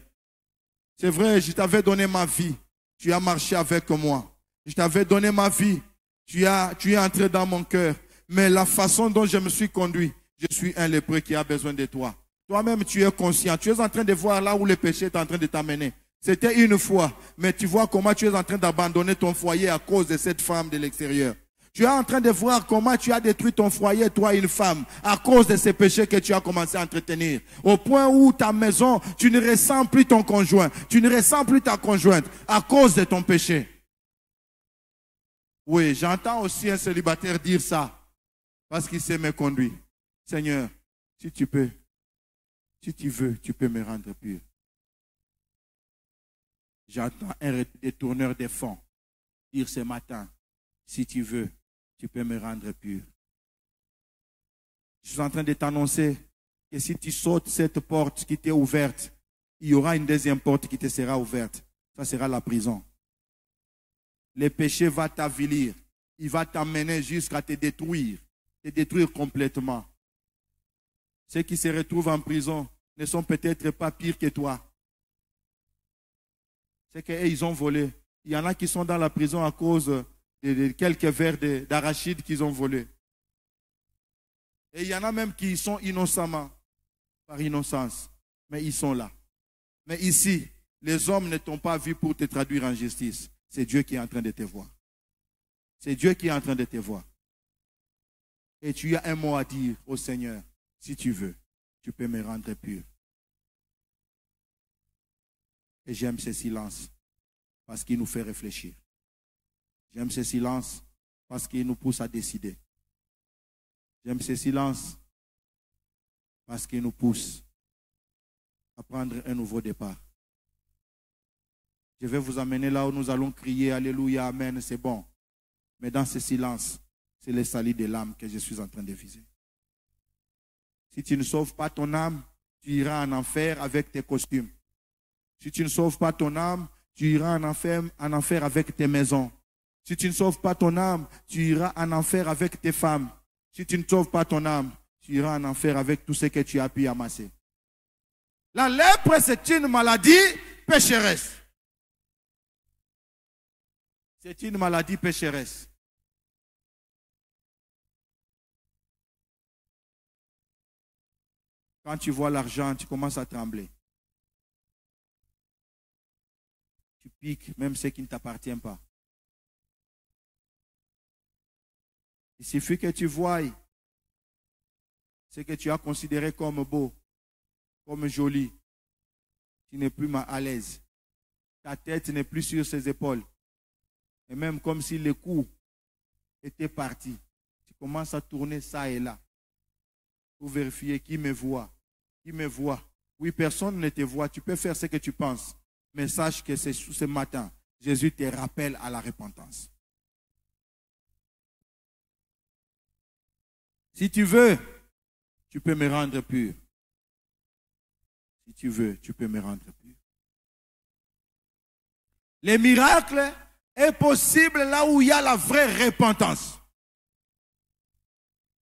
C'est vrai, je t'avais donné ma vie. Tu as marché avec moi. Je t'avais donné ma vie. Tu es entré dans mon cœur. Mais la façon dont je me suis conduit, je suis un lépreux qui a besoin de toi. Toi-même, tu es conscient. Tu es en train de voir là où le péché est en train de t'amener. C'était une fois. Mais tu vois comment tu es en train d'abandonner ton foyer à cause de cette femme de l'extérieur. Tu es en train de voir comment tu as détruit ton foyer, toi, une femme, à cause de ces péchés que tu as commencé à entretenir. Au point où ta maison, tu ne ressens plus ton conjoint. Tu ne ressens plus ta conjointe à cause de ton péché. Oui, j'entends aussi un célibataire dire ça. Parce qu'il s'est méconduit. Seigneur, si tu peux, si tu veux, tu peux me rendre pur. J'entends un détourneur des fonds dire ce matin, si tu veux, tu peux me rendre pur. Je suis en train de t'annoncer que si tu sautes cette porte qui t'est ouverte, il y aura une deuxième porte qui te sera ouverte. Ça sera la prison. Le péché va t'avilir. Il va t'amener jusqu'à te détruire complètement. Ceux qui se retrouvent en prison ne sont peut-être pas pires que toi. C'est qu'ils ont volé. Il y en a qui sont dans la prison à cause de quelques verres d'arachide qu'ils ont volés. Et il y en a même qui sont innocemment, par innocence. Mais ils sont là. Mais ici, les hommes ne t'ont pas vu pour te traduire en justice. C'est Dieu qui est en train de te voir. C'est Dieu qui est en train de te voir. Et tu as un mot à dire au Seigneur. Si tu veux, tu peux me rendre pur. Et j'aime ce silence parce qu'il nous fait réfléchir. J'aime ce silence parce qu'il nous pousse à décider. J'aime ce silence parce qu'il nous pousse à prendre un nouveau départ. Je vais vous amener là où nous allons crier Alléluia, Amen, c'est bon. Mais dans ce silence, c'est le salut de l'âme que je suis en train de viser. Si tu ne sauves pas ton âme, tu iras en enfer avec tes costumes. Si tu ne sauves pas ton âme, tu iras en enfer avec tes maisons. Si tu ne sauves pas ton âme, tu iras en enfer avec tes femmes. Si tu ne sauves pas ton âme, tu iras en enfer avec tout ce que tu as pu amasser. La lèpre, c'est une maladie pécheresse. C'est une maladie pécheresse. Quand tu vois l'argent, tu commences à trembler. Tu piques même ce qui ne t'appartient pas. Il suffit que tu voies ce que tu as considéré comme beau, comme joli. Tu n'es plus à l'aise. Ta tête n'est plus sur ses épaules. Et même comme si le cou était parti. Tu commences à tourner ça et là pour vérifier qui me voit. Qui me voit. Oui, personne ne te voit. Tu peux faire ce que tu penses. Mais sache que c'est ce matin, Jésus te rappelle à la repentance. Si tu veux, tu peux me rendre pur. Si tu veux, tu peux me rendre pur. Les miracles est possible là où il y a la vraie repentance.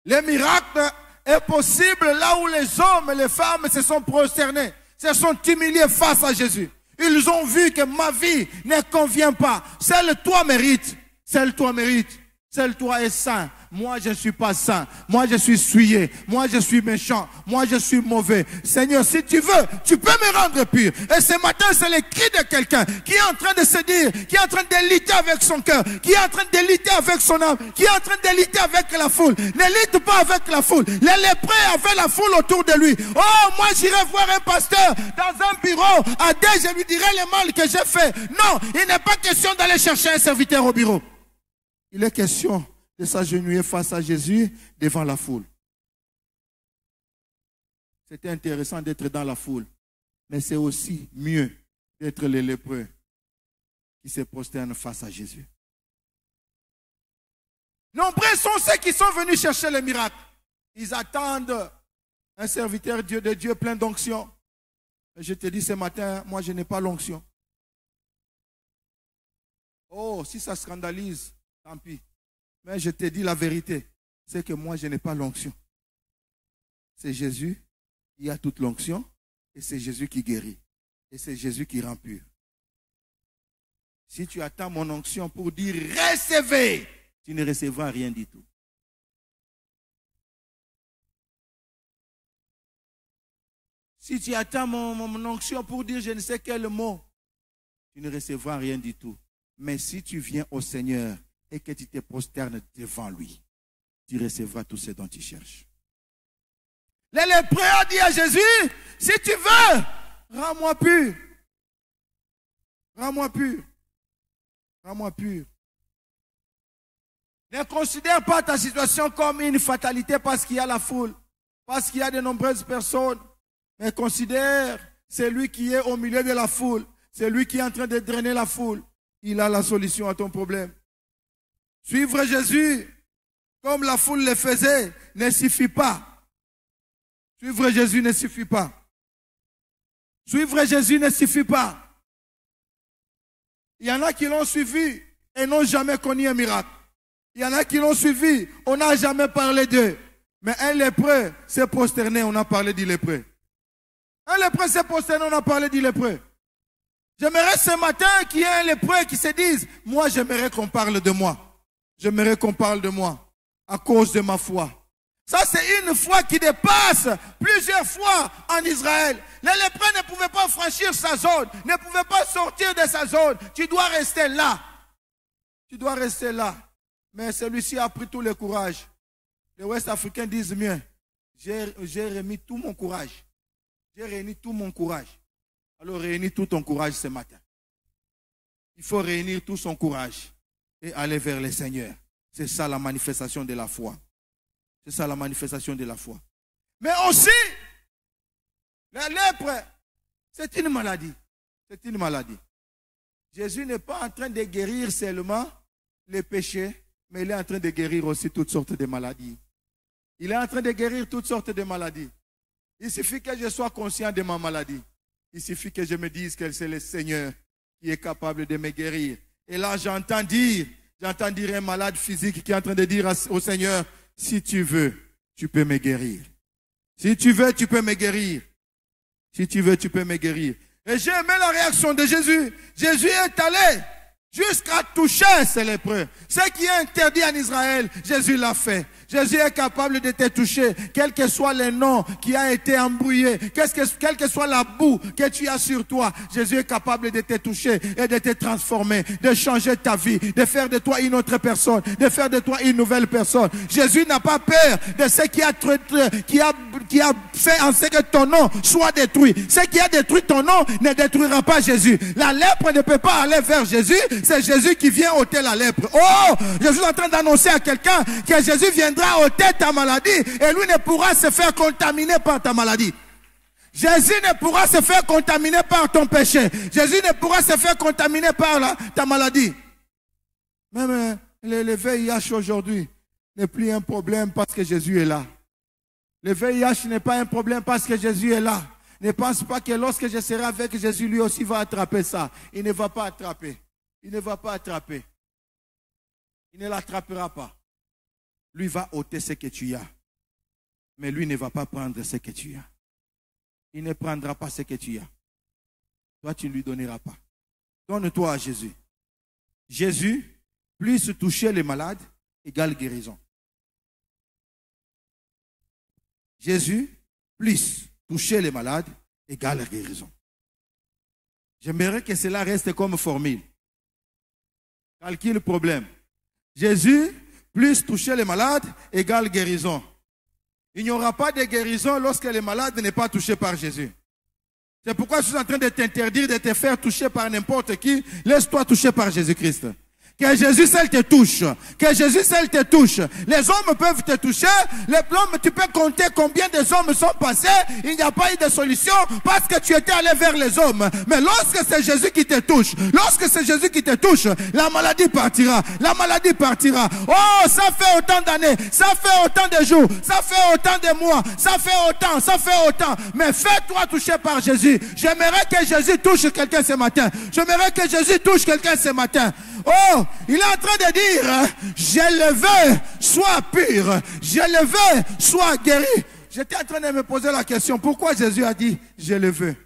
Les miracles est possible là où les hommes et les femmes se sont prosternés, se sont humiliés face à Jésus. Ils ont vu que ma vie ne convient pas. Seul toi mérites. Seul toi mérites. Seul toi est saint. Moi, je ne suis pas saint. Moi, je suis souillé. Moi, je suis méchant. Moi, je suis mauvais. Seigneur, si tu veux, tu peux me rendre pur. Et ce matin, c'est le cri de quelqu'un qui est en train de se dire, qui est en train de lutter avec son cœur, qui est en train de lutter avec son âme, qui est en train de lutter avec la foule. Ne lutte pas avec la foule. Les lépreux avaient la foule autour de lui. Oh, moi, j'irai voir un pasteur dans un bureau. À deux, je lui dirai le mal que j'ai fait. Non, il n'est pas question d'aller chercher un serviteur au bureau. Il est question de s'agenouiller face à Jésus devant la foule. C'était intéressant d'être dans la foule, mais c'est aussi mieux d'être les lépreux qui se prosternent face à Jésus. Nombreux sont ceux qui sont venus chercher les miracles. Ils attendent un serviteur de Dieu plein d'onction. Je te dis ce matin, moi je n'ai pas l'onction. Oh, si ça scandalise, tant pis. Mais je te dis la vérité, c'est que moi je n'ai pas l'onction. C'est Jésus qui a toute l'onction et c'est Jésus qui guérit. Et c'est Jésus qui rend pur. Si tu attends mon onction pour dire recevez, tu ne recevras rien du tout. Si tu attends mon onction pour dire je ne sais quel mot, tu ne recevras rien du tout. Mais si tu viens au Seigneur et que tu te prosternes devant lui, tu recevras tout ce dont tu cherches. Les lépreux ont dit à Jésus, si tu veux, rends-moi pur. Rends-moi pur. Rends-moi pur. Ne considère pas ta situation comme une fatalité parce qu'il y a la foule, parce qu'il y a de nombreuses personnes. Mais considère celui qui est au milieu de la foule, celui qui est en train de drainer la foule. Il a la solution à ton problème. Suivre Jésus, comme la foule le faisait, ne suffit pas. Suivre Jésus ne suffit pas. Suivre Jésus ne suffit pas. Il y en a qui l'ont suivi et n'ont jamais connu un miracle. Il y en a qui l'ont suivi, on n'a jamais parlé d'eux. Mais un lépreux s'est prosterné, on a parlé du lépreux. Un lépreux s'est prosterné, on a parlé du lépreux. J'aimerais ce matin qu'il y ait un lépreux qui se dise, moi j'aimerais qu'on parle de moi. J'aimerais qu'on parle de moi à cause de ma foi. Ça, c'est une foi qui dépasse plusieurs fois en Israël. Les lépreux ne pouvaient pas franchir sa zone, ne pouvaient pas sortir de sa zone. Tu dois rester là. Tu dois rester là. Mais celui-ci a pris tout le courage. Les Ouest-Africains disent mieux. J'ai remis tout mon courage. J'ai réuni tout mon courage. Alors réunis tout ton courage ce matin. Il faut réunir tout son courage et aller vers le Seigneur. C'est ça la manifestation de la foi. C'est ça la manifestation de la foi. Mais aussi, la lèpre, c'est une maladie. C'est une maladie. Jésus n'est pas en train de guérir seulement les péchés mais il est en train de guérir aussi toutes sortes de maladies. Il est en train de guérir toutes sortes de maladies. Il suffit que je sois conscient de ma maladie. Il suffit que je me dise que c'est le Seigneur qui est capable de me guérir. Et là, j'entends dire un malade physique qui est en train de dire au Seigneur, si tu veux, tu peux me guérir. Si tu veux, tu peux me guérir. Si tu veux, tu peux me guérir. Et j'ai aimé la réaction de Jésus. Jésus est allé jusqu'à toucher ces lépreux. Ce qui est interdit en Israël, Jésus l'a fait. Jésus est capable de te toucher, quel que soit le nom qui a été embrouillé, quelle que soit la boue que tu as sur toi. Jésus est capable de te toucher et de te transformer, de changer ta vie, de faire de toi une autre personne, de faire de toi une nouvelle personne. Jésus n'a pas peur de ce qui a fait en sorte que ton nom soit détruit. Ce qui a détruit ton nom ne détruira pas Jésus. La lèpre ne peut pas aller vers Jésus. C'est Jésus qui vient ôter la lèpre. Oh, je suis en train d'annoncer à quelqu'un que Jésus viendra ôter ta maladie et lui ne pourra se faire contaminer par ta maladie. Jésus ne pourra se faire contaminer par ton péché. Jésus ne pourra se faire contaminer par ta maladie. Même le VIH aujourd'hui n'est plus un problème parce que Jésus est là. Le VIH n'est pas un problème parce que Jésus est là. Ne pense pas que lorsque je serai avec Jésus, lui aussi va attraper ça. Il ne va pas attraper. Il ne va pas attraper. Il ne l'attrapera pas. Lui va ôter ce que tu as. Mais lui ne va pas prendre ce que tu as. Il ne prendra pas ce que tu as. Toi, tu ne lui donneras pas. Donne-toi à Jésus. Jésus, plus toucher les malades, égale guérison. Jésus, plus toucher les malades, égale guérison. J'aimerais que cela reste comme formule. Calcule le problème. Jésus, plus toucher les malades, égale guérison. Il n'y aura pas de guérison lorsque les malades n'est pas touché par Jésus. C'est pourquoi je suis en train de t'interdire de te faire toucher par n'importe qui. Laisse-toi toucher par Jésus-Christ. Que Jésus seul te touche. Que Jésus seul te touche. Les hommes peuvent te toucher. Les hommes, tu peux compter combien des hommes sont passés. Il n'y a pas eu de solution parce que tu étais allé vers les hommes. Mais lorsque c'est Jésus qui te touche, la maladie partira. La maladie partira. Oh, ça fait autant d'années. Ça fait autant de jours. Ça fait autant de mois. Ça fait autant. Mais fais-toi toucher par Jésus. J'aimerais que Jésus touche quelqu'un ce matin. J'aimerais que Jésus touche quelqu'un ce matin. Oh, il est en train de dire, je le veux, sois pur, je le veux, sois guéri. J'étais en train de me poser la question, pourquoi Jésus a dit, je le veux?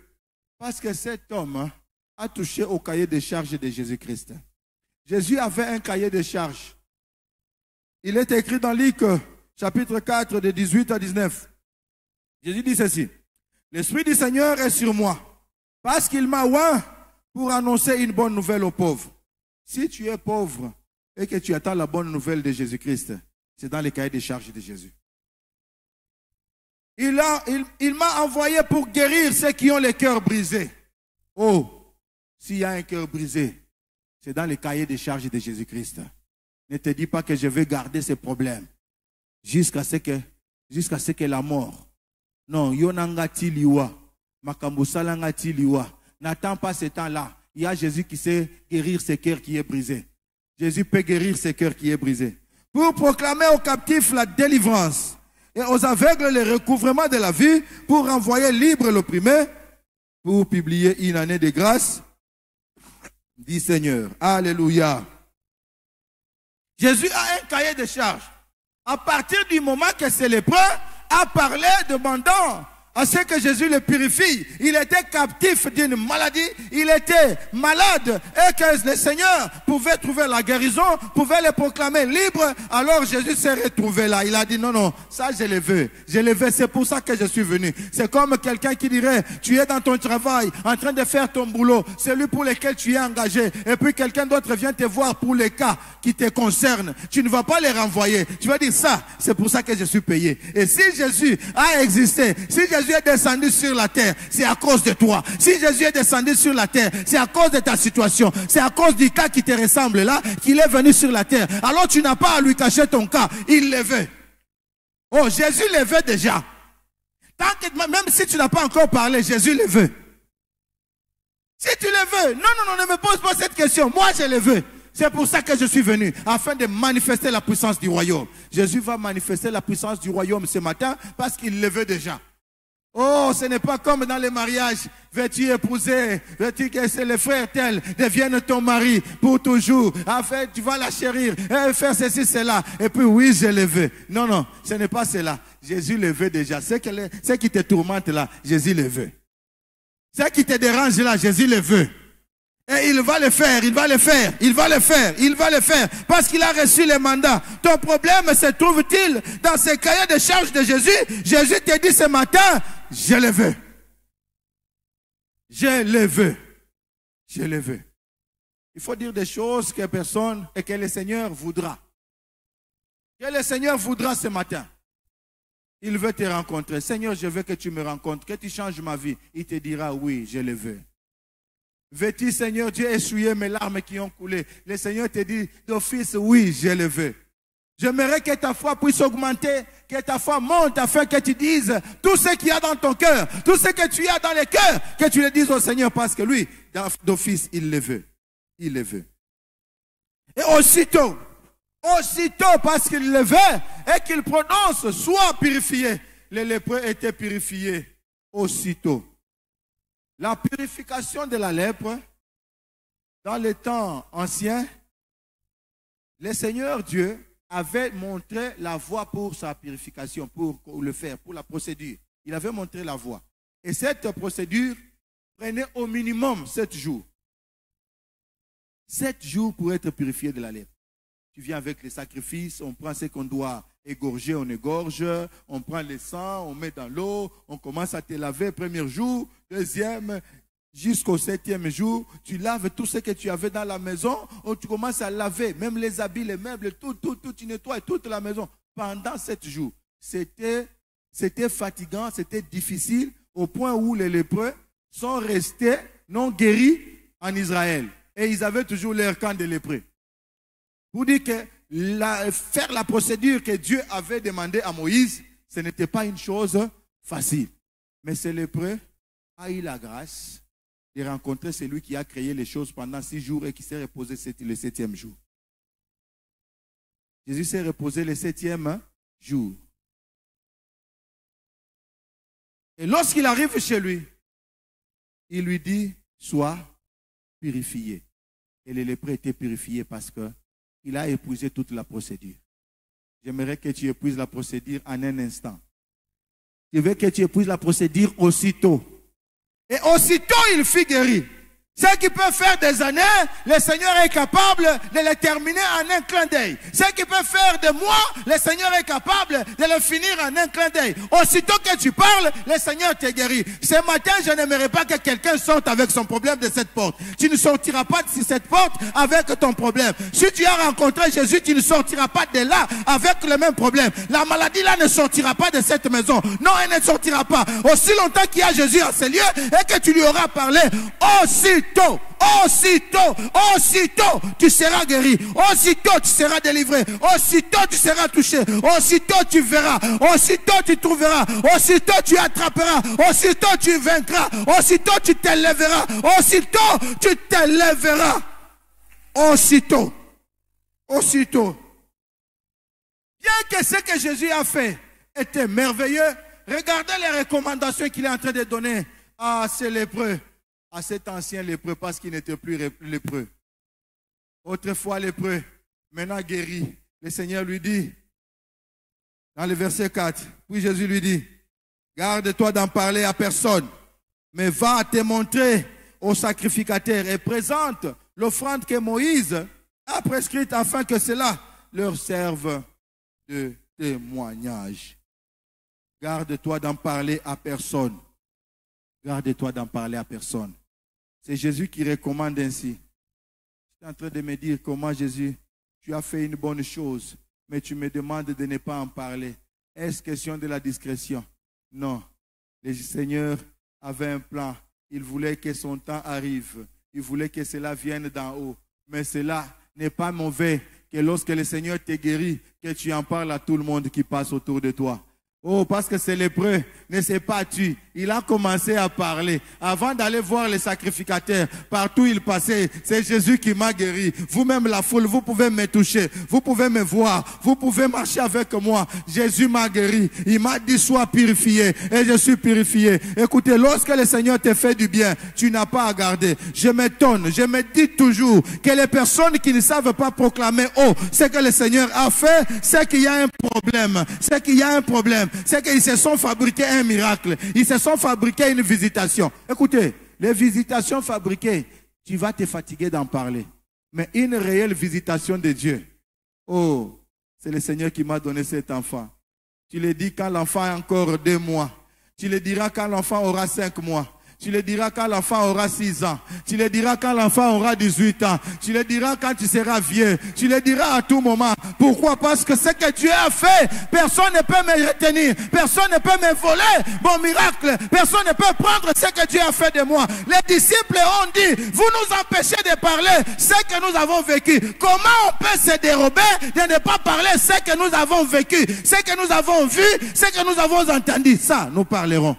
Parce que cet homme a touché au cahier de charges de Jésus-Christ. Jésus avait un cahier de charges. Il est écrit dans Luc, chapitre 4, de 18 à 19. Jésus dit ceci, l'Esprit du Seigneur est sur moi, parce qu'il m'a oint pour annoncer une bonne nouvelle aux pauvres. Si tu es pauvre et que tu attends la bonne nouvelle de Jésus-Christ, c'est dans les cahiers de charges de Jésus. Il m'a envoyé pour guérir ceux qui ont les cœurs brisés. Oh, s'il y a un cœur brisé, c'est dans les cahiers de charges de Jésus-Christ. Ne te dis pas que je vais garder ces problèmes jusqu'à ce que la mort. Non, yonangati liwa, makambusalangati liwa. N'attends pas ce temps-là. Il y a Jésus qui sait guérir ce cœur qui est brisé. Jésus peut guérir ce cœur qui est brisé. Pour proclamer aux captifs la délivrance et aux aveugles le recouvrement de la vue, pour renvoyer libre l'opprimé, pour publier une année de grâce, dit Seigneur. Alléluia. Jésus a un cahier de charges. À partir du moment que ce lépreux a parlé demandant à ce que Jésus le purifie, il était captif d'une maladie, il était malade et que le Seigneur pouvait trouver la guérison, pouvait le proclamer libre. Alors Jésus s'est retrouvé là. Il a dit non, ça je le veux, c'est pour ça que je suis venu. C'est comme quelqu'un qui dirait, tu es dans ton travail, en train de faire ton boulot, celui pour lequel tu es engagé, et puis quelqu'un d'autre vient te voir pour les cas qui te concernent. Tu ne vas pas les renvoyer. Tu vas dire ça, c'est pour ça que je suis payé. Et si Jésus a existé, si Jésus est descendu sur la terre, c'est à cause de toi. Si Jésus est descendu sur la terre, c'est à cause de ta situation. C'est à cause du cas qui te ressemble là, qu'il est venu sur la terre. Alors tu n'as pas à lui cacher ton cas. Il le veut. Oh, Jésus le veut déjà. Tant que, même si tu n'as pas encore parlé, Jésus le veut. Si tu le veux, non, ne me pose pas cette question. Moi, je le veux. C'est pour ça que je suis venu, afin de manifester la puissance du royaume. Jésus va manifester la puissance du royaume ce matin parce qu'il le veut déjà. Oh, ce n'est pas comme dans les mariages. Veux-tu épouser? Veux-tu que les frères tels deviennent ton mari pour toujours? Afin, tu vas la chérir, faire ceci, cela. Et puis, oui, je le veux. Non, non, ce n'est pas cela. Jésus le veut déjà. Ce qui te tourmente là, Jésus le veut. Ce qui te dérange là, Jésus le veut. Et il va le faire, il va le faire, il va le faire, il va le faire. Parce qu'il a reçu le mandat. Ton problème se trouve-t-il dans ce cahier de charges de Jésus? Jésus te dit ce matin, je le veux. Je le veux. Je le veux. Il faut dire des choses que personne et que le Seigneur voudra. Que le Seigneur voudra ce matin. Il veut te rencontrer. Seigneur, je veux que tu me rencontres, que tu changes ma vie. Il te dira, oui, je le veux. Veux-tu, Seigneur Dieu, essuyer mes larmes qui ont coulé? Le Seigneur te dit d'office, oui, je le veux. J'aimerais que ta foi puisse augmenter, que ta foi monte afin que tu dises tout ce qu'il y a dans ton cœur, tout ce que tu as dans le cœur, que tu le dises au Seigneur parce que lui, d'office, il le veut. Il le veut. Et aussitôt parce qu'il le veut et qu'il prononce, sois purifié. Les lépreux étaient purifiés aussitôt. La purification de la lèpre, dans les temps anciens, le Seigneur Dieu avait montré la voie pour sa purification, pour le faire, pour la procédure. Il avait montré la voie. Et cette procédure prenait au minimum 7 jours. 7 jours pour être purifié de la lèpre. Tu viens avec les sacrifices, on prend ce qu'on doit égorger, on égorge, on prend le sang, on met dans l'eau, on commence à te laver premier jour, deuxième, jusqu'au 7e jour, tu laves tout ce que tu avais dans la maison, tu commences à laver, même les habits, les meubles, tout, tu nettoies toute la maison pendant 7 jours. C'était fatigant, c'était difficile, au point où les lépreux sont restés non guéris en Israël. Et ils avaient toujours leur camp de lépreux. Pour dire que faire la procédure que Dieu avait demandé à Moïse, ce n'était pas une chose facile. Mais ce lépreux a eu la grâce de rencontrer celui qui a créé les choses pendant 6 jours et qui s'est reposé le 7e jour. Jésus s'est reposé le 7e jour. Et lorsqu'il arrive chez lui, il lui dit, sois purifié. Et le lépreux était purifié parce que il a épuisé toute la procédure. J'aimerais que tu épuises la procédure en un instant. Je veux que tu épuises la procédure aussitôt. Et aussitôt, il fut guéri. Ce qui peut faire des années, le Seigneur est capable de les terminer en un clin d'œil. Ce qui peut faire des mois, le Seigneur est capable de le finir en un clin d'œil. Aussitôt que tu parles, le Seigneur te guérit. Ce matin, je n'aimerais pas que quelqu'un sorte avec son problème de cette porte. Tu ne sortiras pas de cette porte avec ton problème. Si tu as rencontré Jésus, tu ne sortiras pas de là avec le même problème. La maladie là ne sortira pas de cette maison. Non, elle ne sortira pas. Aussi longtemps qu'il y a Jésus en ce lieu et que tu lui auras parlé, aussitôt, tu seras guéri. Aussitôt, tu seras délivré. Aussitôt, tu seras touché. Aussitôt, tu verras. Aussitôt, tu trouveras. Aussitôt, tu attraperas. Aussitôt, tu vaincras. Aussitôt, tu t'élèveras. Aussitôt, tu t'élèveras. Aussitôt. Bien que ce que Jésus a fait était merveilleux, regardez les recommandations qu'il est en train de donner à ces lépreux. À cet ancien lépreux parce qu'il n'était plus lépreux. Autrefois lépreux, maintenant guéri. Le Seigneur lui dit, dans le verset 4, puis Jésus lui dit, garde-toi d'en parler à personne, mais va te montrer au sacrificateur et présente l'offrande que Moïse a prescrite afin que cela leur serve de témoignage. Garde-toi d'en parler à personne. Garde-toi d'en parler à personne. C'est Jésus qui recommande ainsi. Je suis en train de me dire comment Jésus, tu as fait une bonne chose, mais tu me demandes de ne pas en parler. Est-ce question de la discrétion? Non. Le Seigneur avait un plan. Il voulait que son temps arrive. Il voulait que cela vienne d'en haut. Mais cela n'est pas mauvais que lorsque le Seigneur te guérit, que tu en parles à tout le monde qui passe autour de toi. Oh, parce que c'est lépreux, ne s'est pas tué. Il a commencé à parler. Avant d'aller voir les sacrificateurs, partout il passait, c'est Jésus qui m'a guéri. Vous-même la foule, vous pouvez me toucher, vous pouvez me voir, vous pouvez marcher avec moi. Jésus m'a guéri. Il m'a dit sois purifié et je suis purifié. Écoutez, lorsque le Seigneur te fait du bien, tu n'as pas à garder. Je m'étonne, je me dis toujours que les personnes qui ne savent pas proclamer haut ce que le Seigneur a fait, c'est qu'il y a un problème. C'est qu'il y a un problème. C'est qu'ils se sont fabriqués un miracle. Ils se sont fabriqués une visitation. Écoutez, les visitations fabriquées, tu vas te fatiguer d'en parler. Mais une réelle visitation de Dieu, oh, c'est le Seigneur qui m'a donné cet enfant. Tu le dis quand l'enfant a encore 2 mois. Tu le diras quand l'enfant aura 5 mois. Tu le diras quand l'enfant aura 6 ans. Tu le diras quand l'enfant aura 18 ans. Tu le diras quand tu seras vieux. Tu le diras à tout moment. Pourquoi? Parce que ce que Dieu a fait, personne ne peut me retenir. Personne ne peut me voler mon miracle. Personne ne peut prendre ce que Dieu a fait de moi. Les disciples ont dit, vous nous empêchez de parler ce que nous avons vécu. Comment on peut se dérober de ne pas parler ce que nous avons vécu, ce que nous avons vu, ce que nous avons entendu? Ça, nous parlerons.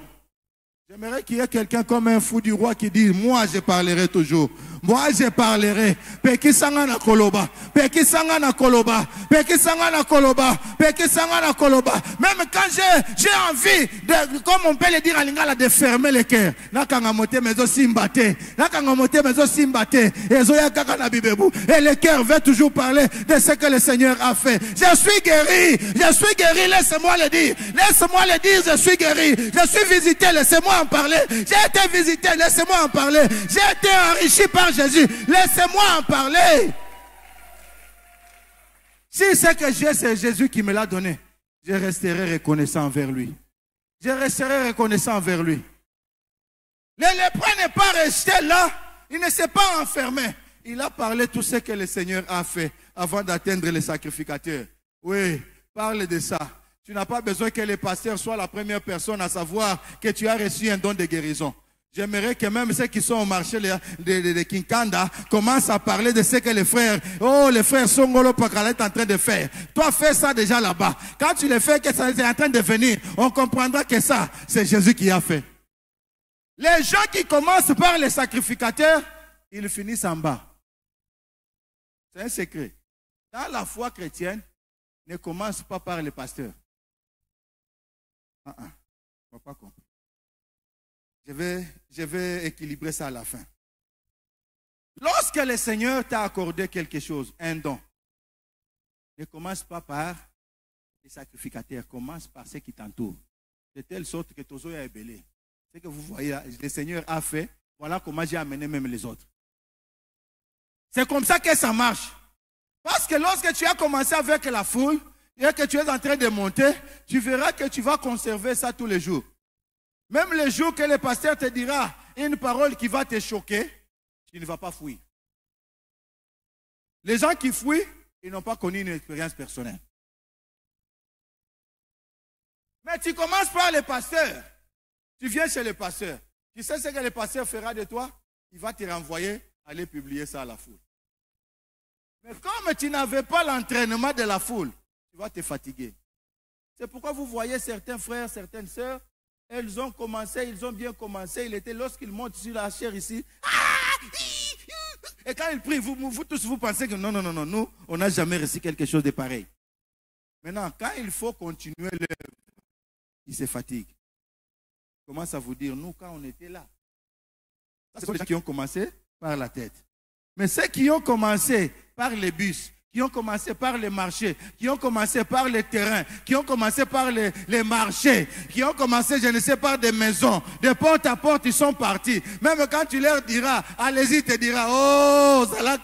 J'aimerais qu'il y ait quelqu'un comme un fou du roi qui dit, moi je parlerai toujours. Moi je parlerai. Peki sangana koloba. Peki sangana koloba. Peki sangana koloba. Peki sangana koloba. Même quand j'ai envie de, comme on peut le dire en lingala, de fermer le cœur. Nakangamote mezo simbate. Nakangamote mezo simbate. Ezoya kakana bibebu. Et le cœur veut toujours parler de ce que le Seigneur a fait. Je suis guéri. Je suis guéri. Laisse-moi le dire. Laisse-moi le dire. Je suis guéri. Je suis visité. Laissez-moi en parler. J'ai été visité. Laissez-moi en parler. J'ai été enrichi par Jésus, laissez-moi en parler. Si ce que j'ai, c'est Jésus qui me l'a donné, je resterai reconnaissant envers lui. Je resterai reconnaissant envers lui. Le lépreux n'est pas resté là, il ne s'est pas enfermé. Il a parlé tout ce que le Seigneur a fait avant d'atteindre les sacrificateurs. Oui, parle de ça. Tu n'as pas besoin que le pasteur soit la première personne à savoir que tu as reçu un don de guérison. J'aimerais que même ceux qui sont au marché de Kinkanda commencent à parler de ce que les frères Songolo Pakala est en train de faire. Toi, fais ça déjà là-bas. Quand tu le fais, que ça est en train de venir, on comprendra que ça, c'est Jésus qui a fait. Les gens qui commencent par les sacrificateurs, ils finissent en bas. C'est un secret. Dans la foi chrétienne, ne commence pas par les pasteurs. On ne va pas comprendre. Je vais équilibrer ça à la fin. Lorsque le Seigneur t'a accordé quelque chose, un don, ne commence pas par les sacrificateurs, commence par ceux qui t'entourent. De telle sorte que Tozo est belé. Ce que vous voyez, le Seigneur a fait, voilà comment j'ai amené même les autres. C'est comme ça que ça marche. Parce que lorsque tu as commencé avec la foule, et que tu es en train de monter, tu verras que tu vas conserver ça tous les jours. Même le jour que le pasteur te dira une parole qui va te choquer, tu ne vas pas fuir. Les gens qui fuient, ils n'ont pas connu une expérience personnelle. Mais tu commences par le pasteur. Tu viens chez le pasteur. Tu sais ce que le pasteur fera de toi? Il va te renvoyer, aller publier ça à la foule. Mais comme tu n'avais pas l'entraînement de la foule, tu vas te fatiguer. C'est pourquoi vous voyez certains frères, certaines sœurs, elles ont commencé, ils ont bien commencé. Il était lorsqu'ils montent sur la chair ici. Et quand ils prient, vous tous, vous pensez que non, nous, on n'a jamais reçu quelque chose de pareil. Maintenant, quand il faut continuer l'œuvre, ils se fatiguent. Ils commencent à vous dire, nous, quand on était là. Ça, ce sont les gens qui ont commencé par la tête. Mais ceux qui ont commencé par les bus, qui ont commencé par les marchés, qui ont commencé par les terrains, qui ont commencé par les marchés, qui ont commencé, je ne sais, par des maisons, de porte à porte, ils sont partis. Même quand tu leur diras, allez-y, il te dira, oh, Zala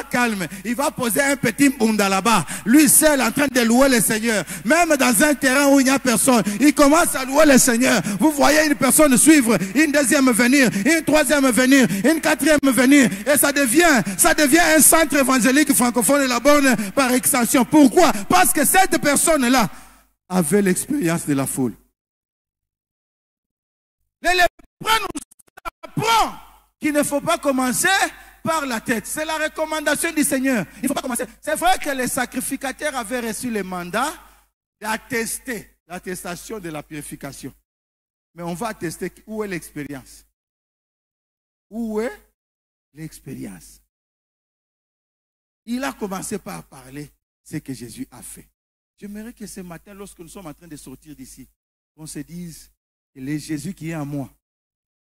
calme. Il va poser un petit bunda là-bas, lui seul en train de louer le Seigneur. Même dans un terrain où il n'y a personne, il commence à louer le Seigneur. Vous voyez une personne suivre, une deuxième venir, une troisième venir, une quatrième venir, et ça devient un centre évangélique francophone de la borne par extension. Pourquoi? Parce que cette personne-là avait l'expérience de la foule. Les lépreux nous apprend qu'il ne faut pas commencer par la tête. C'est la recommandation du Seigneur. Il ne faut pas commencer. C'est vrai que les sacrificateurs avaient reçu le mandat d'attester l'attestation de la purification. Mais on va attester où est l'expérience. Où est l'expérience? Il a commencé par parler ce que Jésus a fait. J'aimerais que ce matin, lorsque nous sommes en train de sortir d'ici, qu'on se dise que le Jésus qui est en moi,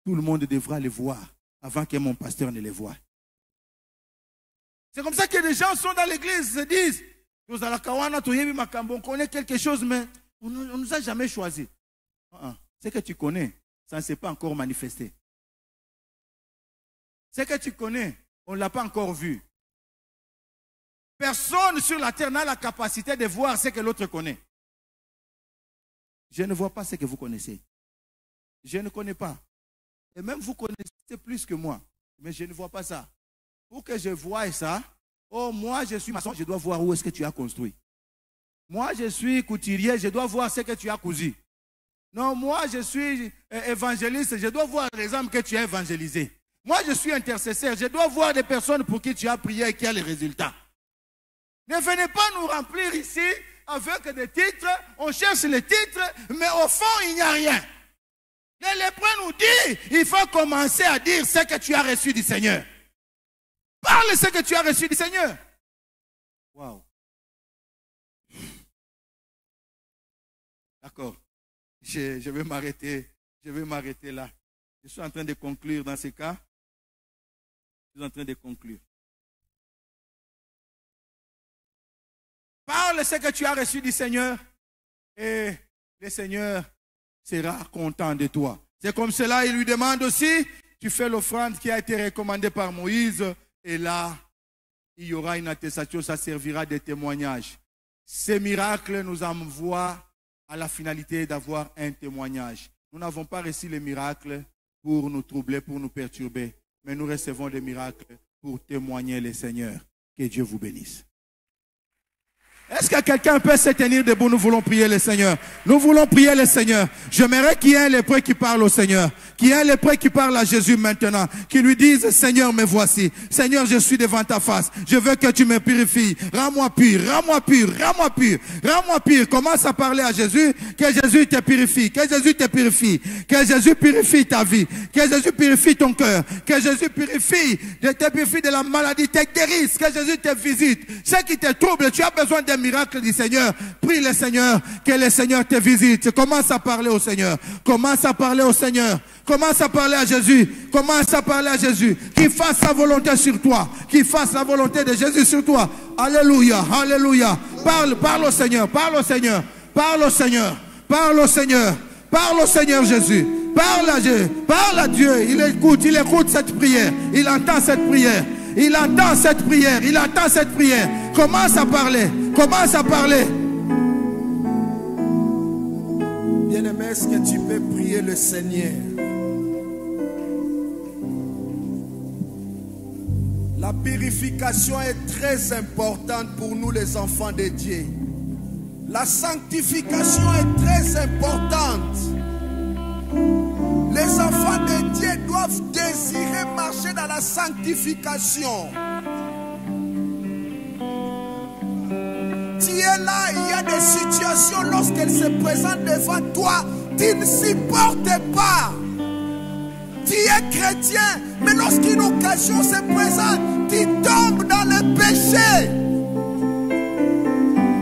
tout le monde devra le voir avant que mon pasteur ne le voie. C'est comme ça que les gens sont dans l'église, se disent, on connaît quelque chose, mais on ne nous a jamais choisi. Ce que tu connais, ça ne s'est pas encore manifesté. Ce que tu connais, on ne l'a pas encore vu. Personne sur la terre n'a la capacité de voir ce que l'autre connaît. Je ne vois pas ce que vous connaissez. Je ne connais pas. Et même vous connaissez plus que moi. Mais je ne vois pas ça. Pour que je voie ça, oh, moi je suis maçon, je dois voir où est-ce que tu as construit. Moi je suis couturier, je dois voir ce que tu as cousu. Non, moi je suis évangéliste, je dois voir les âmes que tu as évangélisées. Moi je suis intercesseur, je dois voir des personnes pour qui tu as prié et qui ont les résultats. Ne venez pas nous remplir ici avec des titres, on cherche les titres, mais au fond il n'y a rien. Les lépreux nous disent, il faut commencer à dire ce que tu as reçu du Seigneur. Parle ce que tu as reçu du Seigneur. Waouh. D'accord. Je vais m'arrêter. Je vais m'arrêter là. Je suis en train de conclure dans ce cas. Je suis en train de conclure. Parle ce que tu as reçu du Seigneur et le Seigneur sera content de toi. C'est comme cela, il lui demande aussi, tu fais l'offrande qui a été recommandée par Moïse et là, il y aura une attestation, ça servira de témoignage. Ces miracles nous envoient à la finalité d'avoir un témoignage. Nous n'avons pas reçu les miracles pour nous troubler, pour nous perturber, mais nous recevons des miracles pour témoigner le Seigneur. Que Dieu vous bénisse. Est-ce que quelqu'un peut se tenir debout? Nous voulons prier le Seigneur. Nous voulons prier le Seigneur. J'aimerais qu'il y ait un lépreux qui parle au Seigneur. Qu'il y ait un lépreux qui parle à Jésus maintenant. Qui lui dise, Seigneur, me voici. Seigneur, je suis devant ta face. Je veux que tu me purifies. Rends-moi pur, rends-moi pur, rends-moi pur, rends-moi pur. Commence à parler à Jésus. Que Jésus te purifie. Que Jésus te purifie. Que Jésus purifie ta vie. Que Jésus purifie ton cœur. Que Jésus te purifie de la maladie, te guérisse. Que Jésus te visite. Ce qui te trouble, tu as besoin d'un miracle du Seigneur. Prie le Seigneur, que le Seigneur te visite. Commence à parler au Seigneur. Commence à parler au Seigneur. Commence à parler à Jésus. Commence à parler à Jésus. Qu'il fasse sa volonté sur toi. Qu'il fasse la volonté de Jésus sur toi. Alléluia, alléluia. Parle au Seigneur, parle au Seigneur. Parle au Seigneur, parle au Seigneur. Parle au Seigneur Jésus. Parle à Dieu. Parle à Dieu. Il écoute cette prière. Il entend cette prière. Il entend cette prière. Il entend cette prière. Commence à parler. Commence à parler. Bien-aimé, est-ce que tu peux prier le Seigneur? La purification est très importante pour nous les enfants de Dieu. La sanctification est très importante. Les enfants de Dieu doivent désirer marcher dans la sanctification. Tu es là, il y a des situations lorsqu'elles se présentent devant toi, tu ne supportes pas. Tu es chrétien, mais lorsqu'une occasion se présente, tu tombes dans le péché.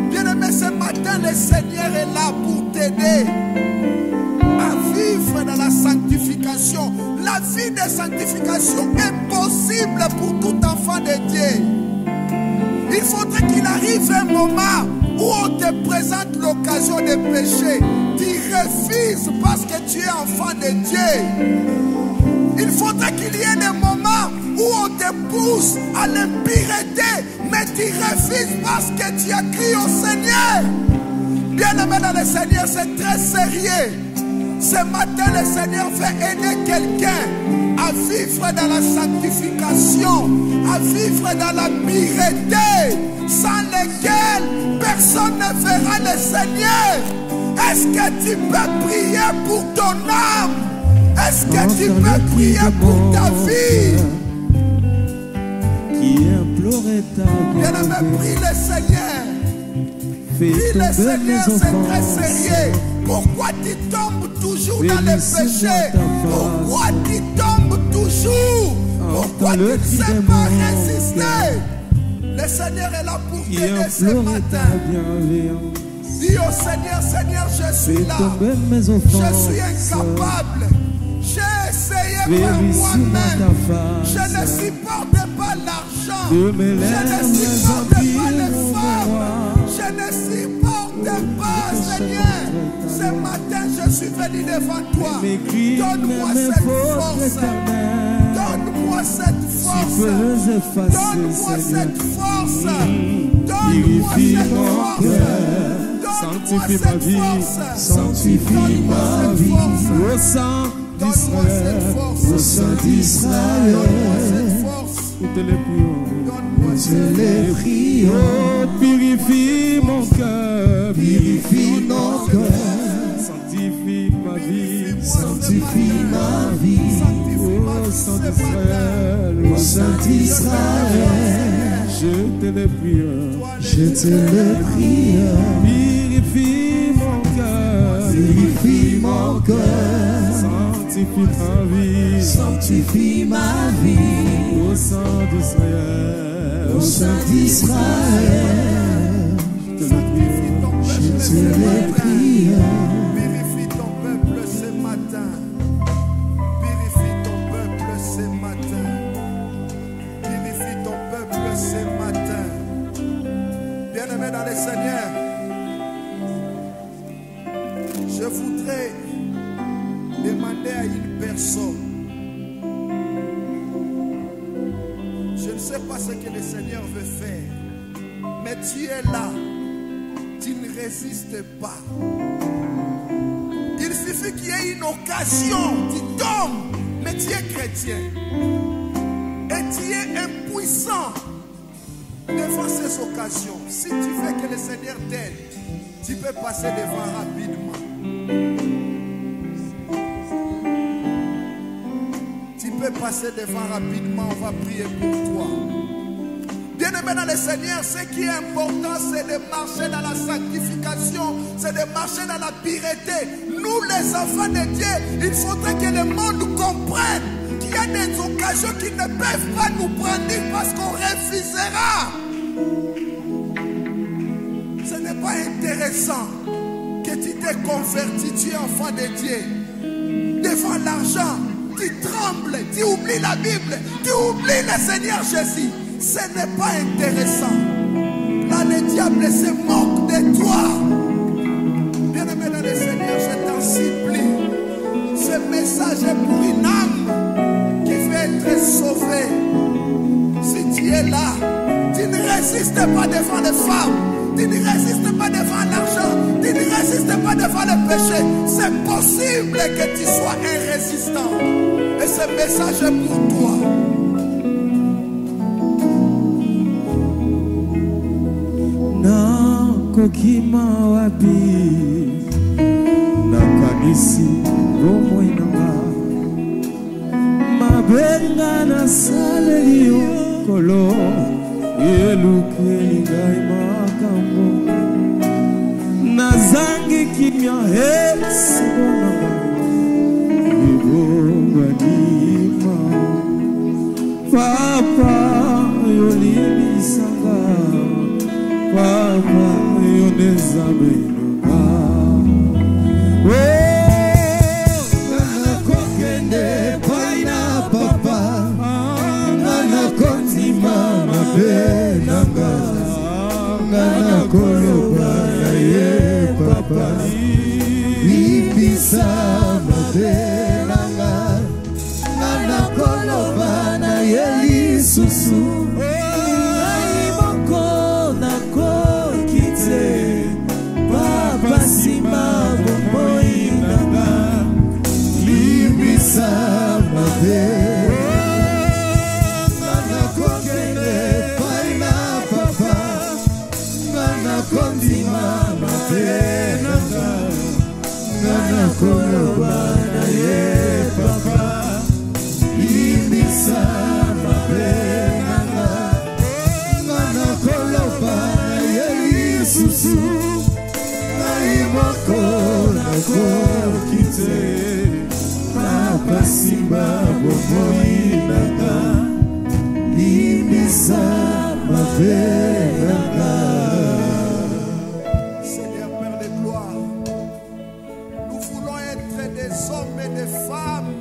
Bien-aimé, ce matin, le Seigneur est là pour t'aider à vivre dans la sanctification. La vie de sanctification est possible pour tout enfant de Dieu. Il faudrait qu'il arrive un moment où on te présente l'occasion de pécher. Tu refuses parce que tu es enfant de Dieu. Il faudrait qu'il y ait des moments où on te pousse à l'impureté, mais tu refuses parce que tu as crié au Seigneur. Bien-aimé dans le Seigneur, c'est très sérieux. Ce matin, le Seigneur veut aider quelqu'un à vivre dans la sanctification, à vivre dans la pureté, sans laquelle personne ne verra le Seigneur. Est-ce que tu peux prier pour ton âme? Est-ce que tu peux prier pour ta vie? Qui implorait ta bien-aimé, prie le Seigneur. Prie le Seigneur, c'est très sérieux. Pourquoi tu tombes toujours dans les péchés? Pourquoi tu tombes toujours? Pourquoi tu ne sais pas résister? Le Seigneur est là pour t'aider ce matin. Dis au Seigneur, Seigneur, je suis là. Je suis incapable. J'ai essayé par moi-même. Je ne supporte pas l'argent. Je ne supporte pas les femmes. Je ne supporte pas, Seigneur. Ce matin, je suis venu devant toi. Donne-moi cette force. Donne-moi cette force. Donne-moi cette force. Donne-moi cette force. Sanctifie ma vie, sanctifie ma vie. Au sang d'Israël, au sang d'Israël, nous te les prions. Oh, purifie mon cœur, purifie mon cœur. Sanctifie ma vie, sanctifie ma vie. Au sang d'Israël, au sang d'Israël, je te les prie, je te les prie. Purifie mon cœur, purifie mon cœur. Sanctifie ma vie, sanctifie ma vie. Au sang d'Israël, au sang d'Israël, je te le prie. Purifie ton peuple ce matin. Purifie ton peuple ce matin. Purifie ton peuple ce matin. Bien-aimé dans le Seigneur, je voudrais demander à une personne. Je ne sais pas ce que le Seigneur veut faire, mais tu es là, tu ne résistes pas. Il suffit qu'il y ait une occasion, tu tombes, mais tu es chrétien. Et tu es impuissant devant ces occasions. Si tu veux que le Seigneur t'aide, tu peux passer devant rapidement. Tu peux passer devant rapidement, on va prier pour toi. Bien-aimé dans le Seigneur, ce qui est important, c'est de marcher dans la sanctification, c'est de marcher dans la pureté. Nous, les enfants de Dieu, il faudrait que le monde comprenne qu'il y a des occasions qui ne peuvent pas nous prendre parce qu'on refusera. Ce n'est pas intéressant que tu t'es converti, tu es enfant de Dieu. Devant l'argent, tu trembles, tu oublies la Bible, tu oublies le Seigneur Jésus. Ce n'est pas intéressant. Là, le diable se moque de toi. Bien-aimé dans le Seigneur, je t'en supplie. Ce message est pour une âme qui veut être sauvée. Si tu es là, tu ne résistes pas devant les femmes. Tu ne résistes pas devant l'argent. Tu ne résistes pas devant le péché. C'est possible que tu sois un résistant. Et ce message est pour toi. Na kokima wapi nakanisi romo inanga mabenga na salelio kolo yeluke ngai makambo nazangi kimya hesibona ibonganima papa yolimisanga papa yonezabenoga nana kokende paina papa nana kontima mabe nanga nana koloba na ye papa ibisa mabe nanga nana koloba na ye lisusu Sima bomoi nanga libisa mabe nana kokende paina papa nana kondima mabe nanga nana koloba na ye papa libisa mabe nanga nana koloba na ye lisusu Seigneur Père de gloire, nous voulons être des hommes et des femmes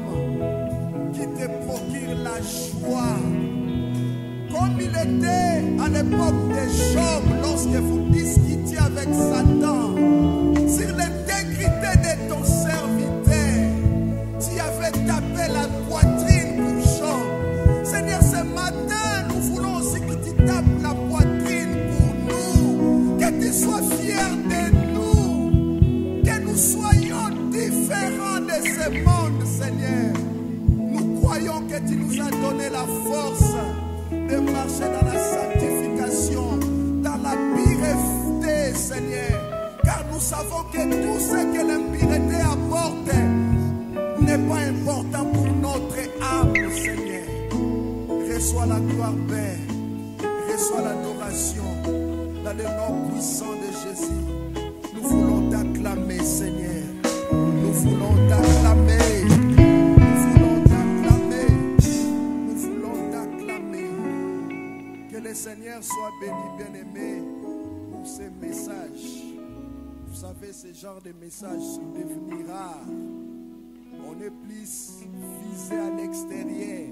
qui te procurent la joie. Comme il était à l'époque de Job, lorsque vous discutiez avec Satan sur l'intégrité de ton serviteur, tu avais tapé la poitrine pour Job. Seigneur, ce matin, nous voulons aussi que tu tapes la poitrine pour nous, que tu sois fier de nous, que nous soyons différents de ce monde, Seigneur. Nous croyons que tu nous as donné la force de marcher dans la sanctification, dans la pureté, Seigneur. Car nous savons que tout ce que l'impureté apporte n'est pas important pour notre âme, Seigneur. Reçois la gloire, Père. Reçois l'adoration dans le nom puissant de Jésus. Nous voulons t'acclamer, Seigneur. Nous voulons t'acclamer. Nous voulons t'acclamer. Nous voulons t'acclamer. Que le Seigneur soit béni, bien-aimé, pour ces messages. Vous savez, ce genre de messages sont devenus rares. On est plus visé à l'extérieur,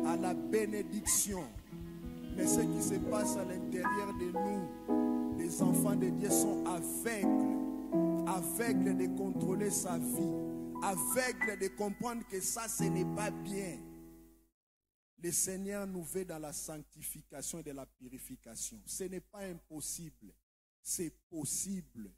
à la bénédiction. Mais ce qui se passe à l'intérieur de nous, les enfants de Dieu sont aveugles de contrôler sa vie, aveugles de comprendre que ça, ce n'est pas bien. Le Seigneur nous veut dans la sanctification et de la purification. Ce n'est pas impossible, c'est possible.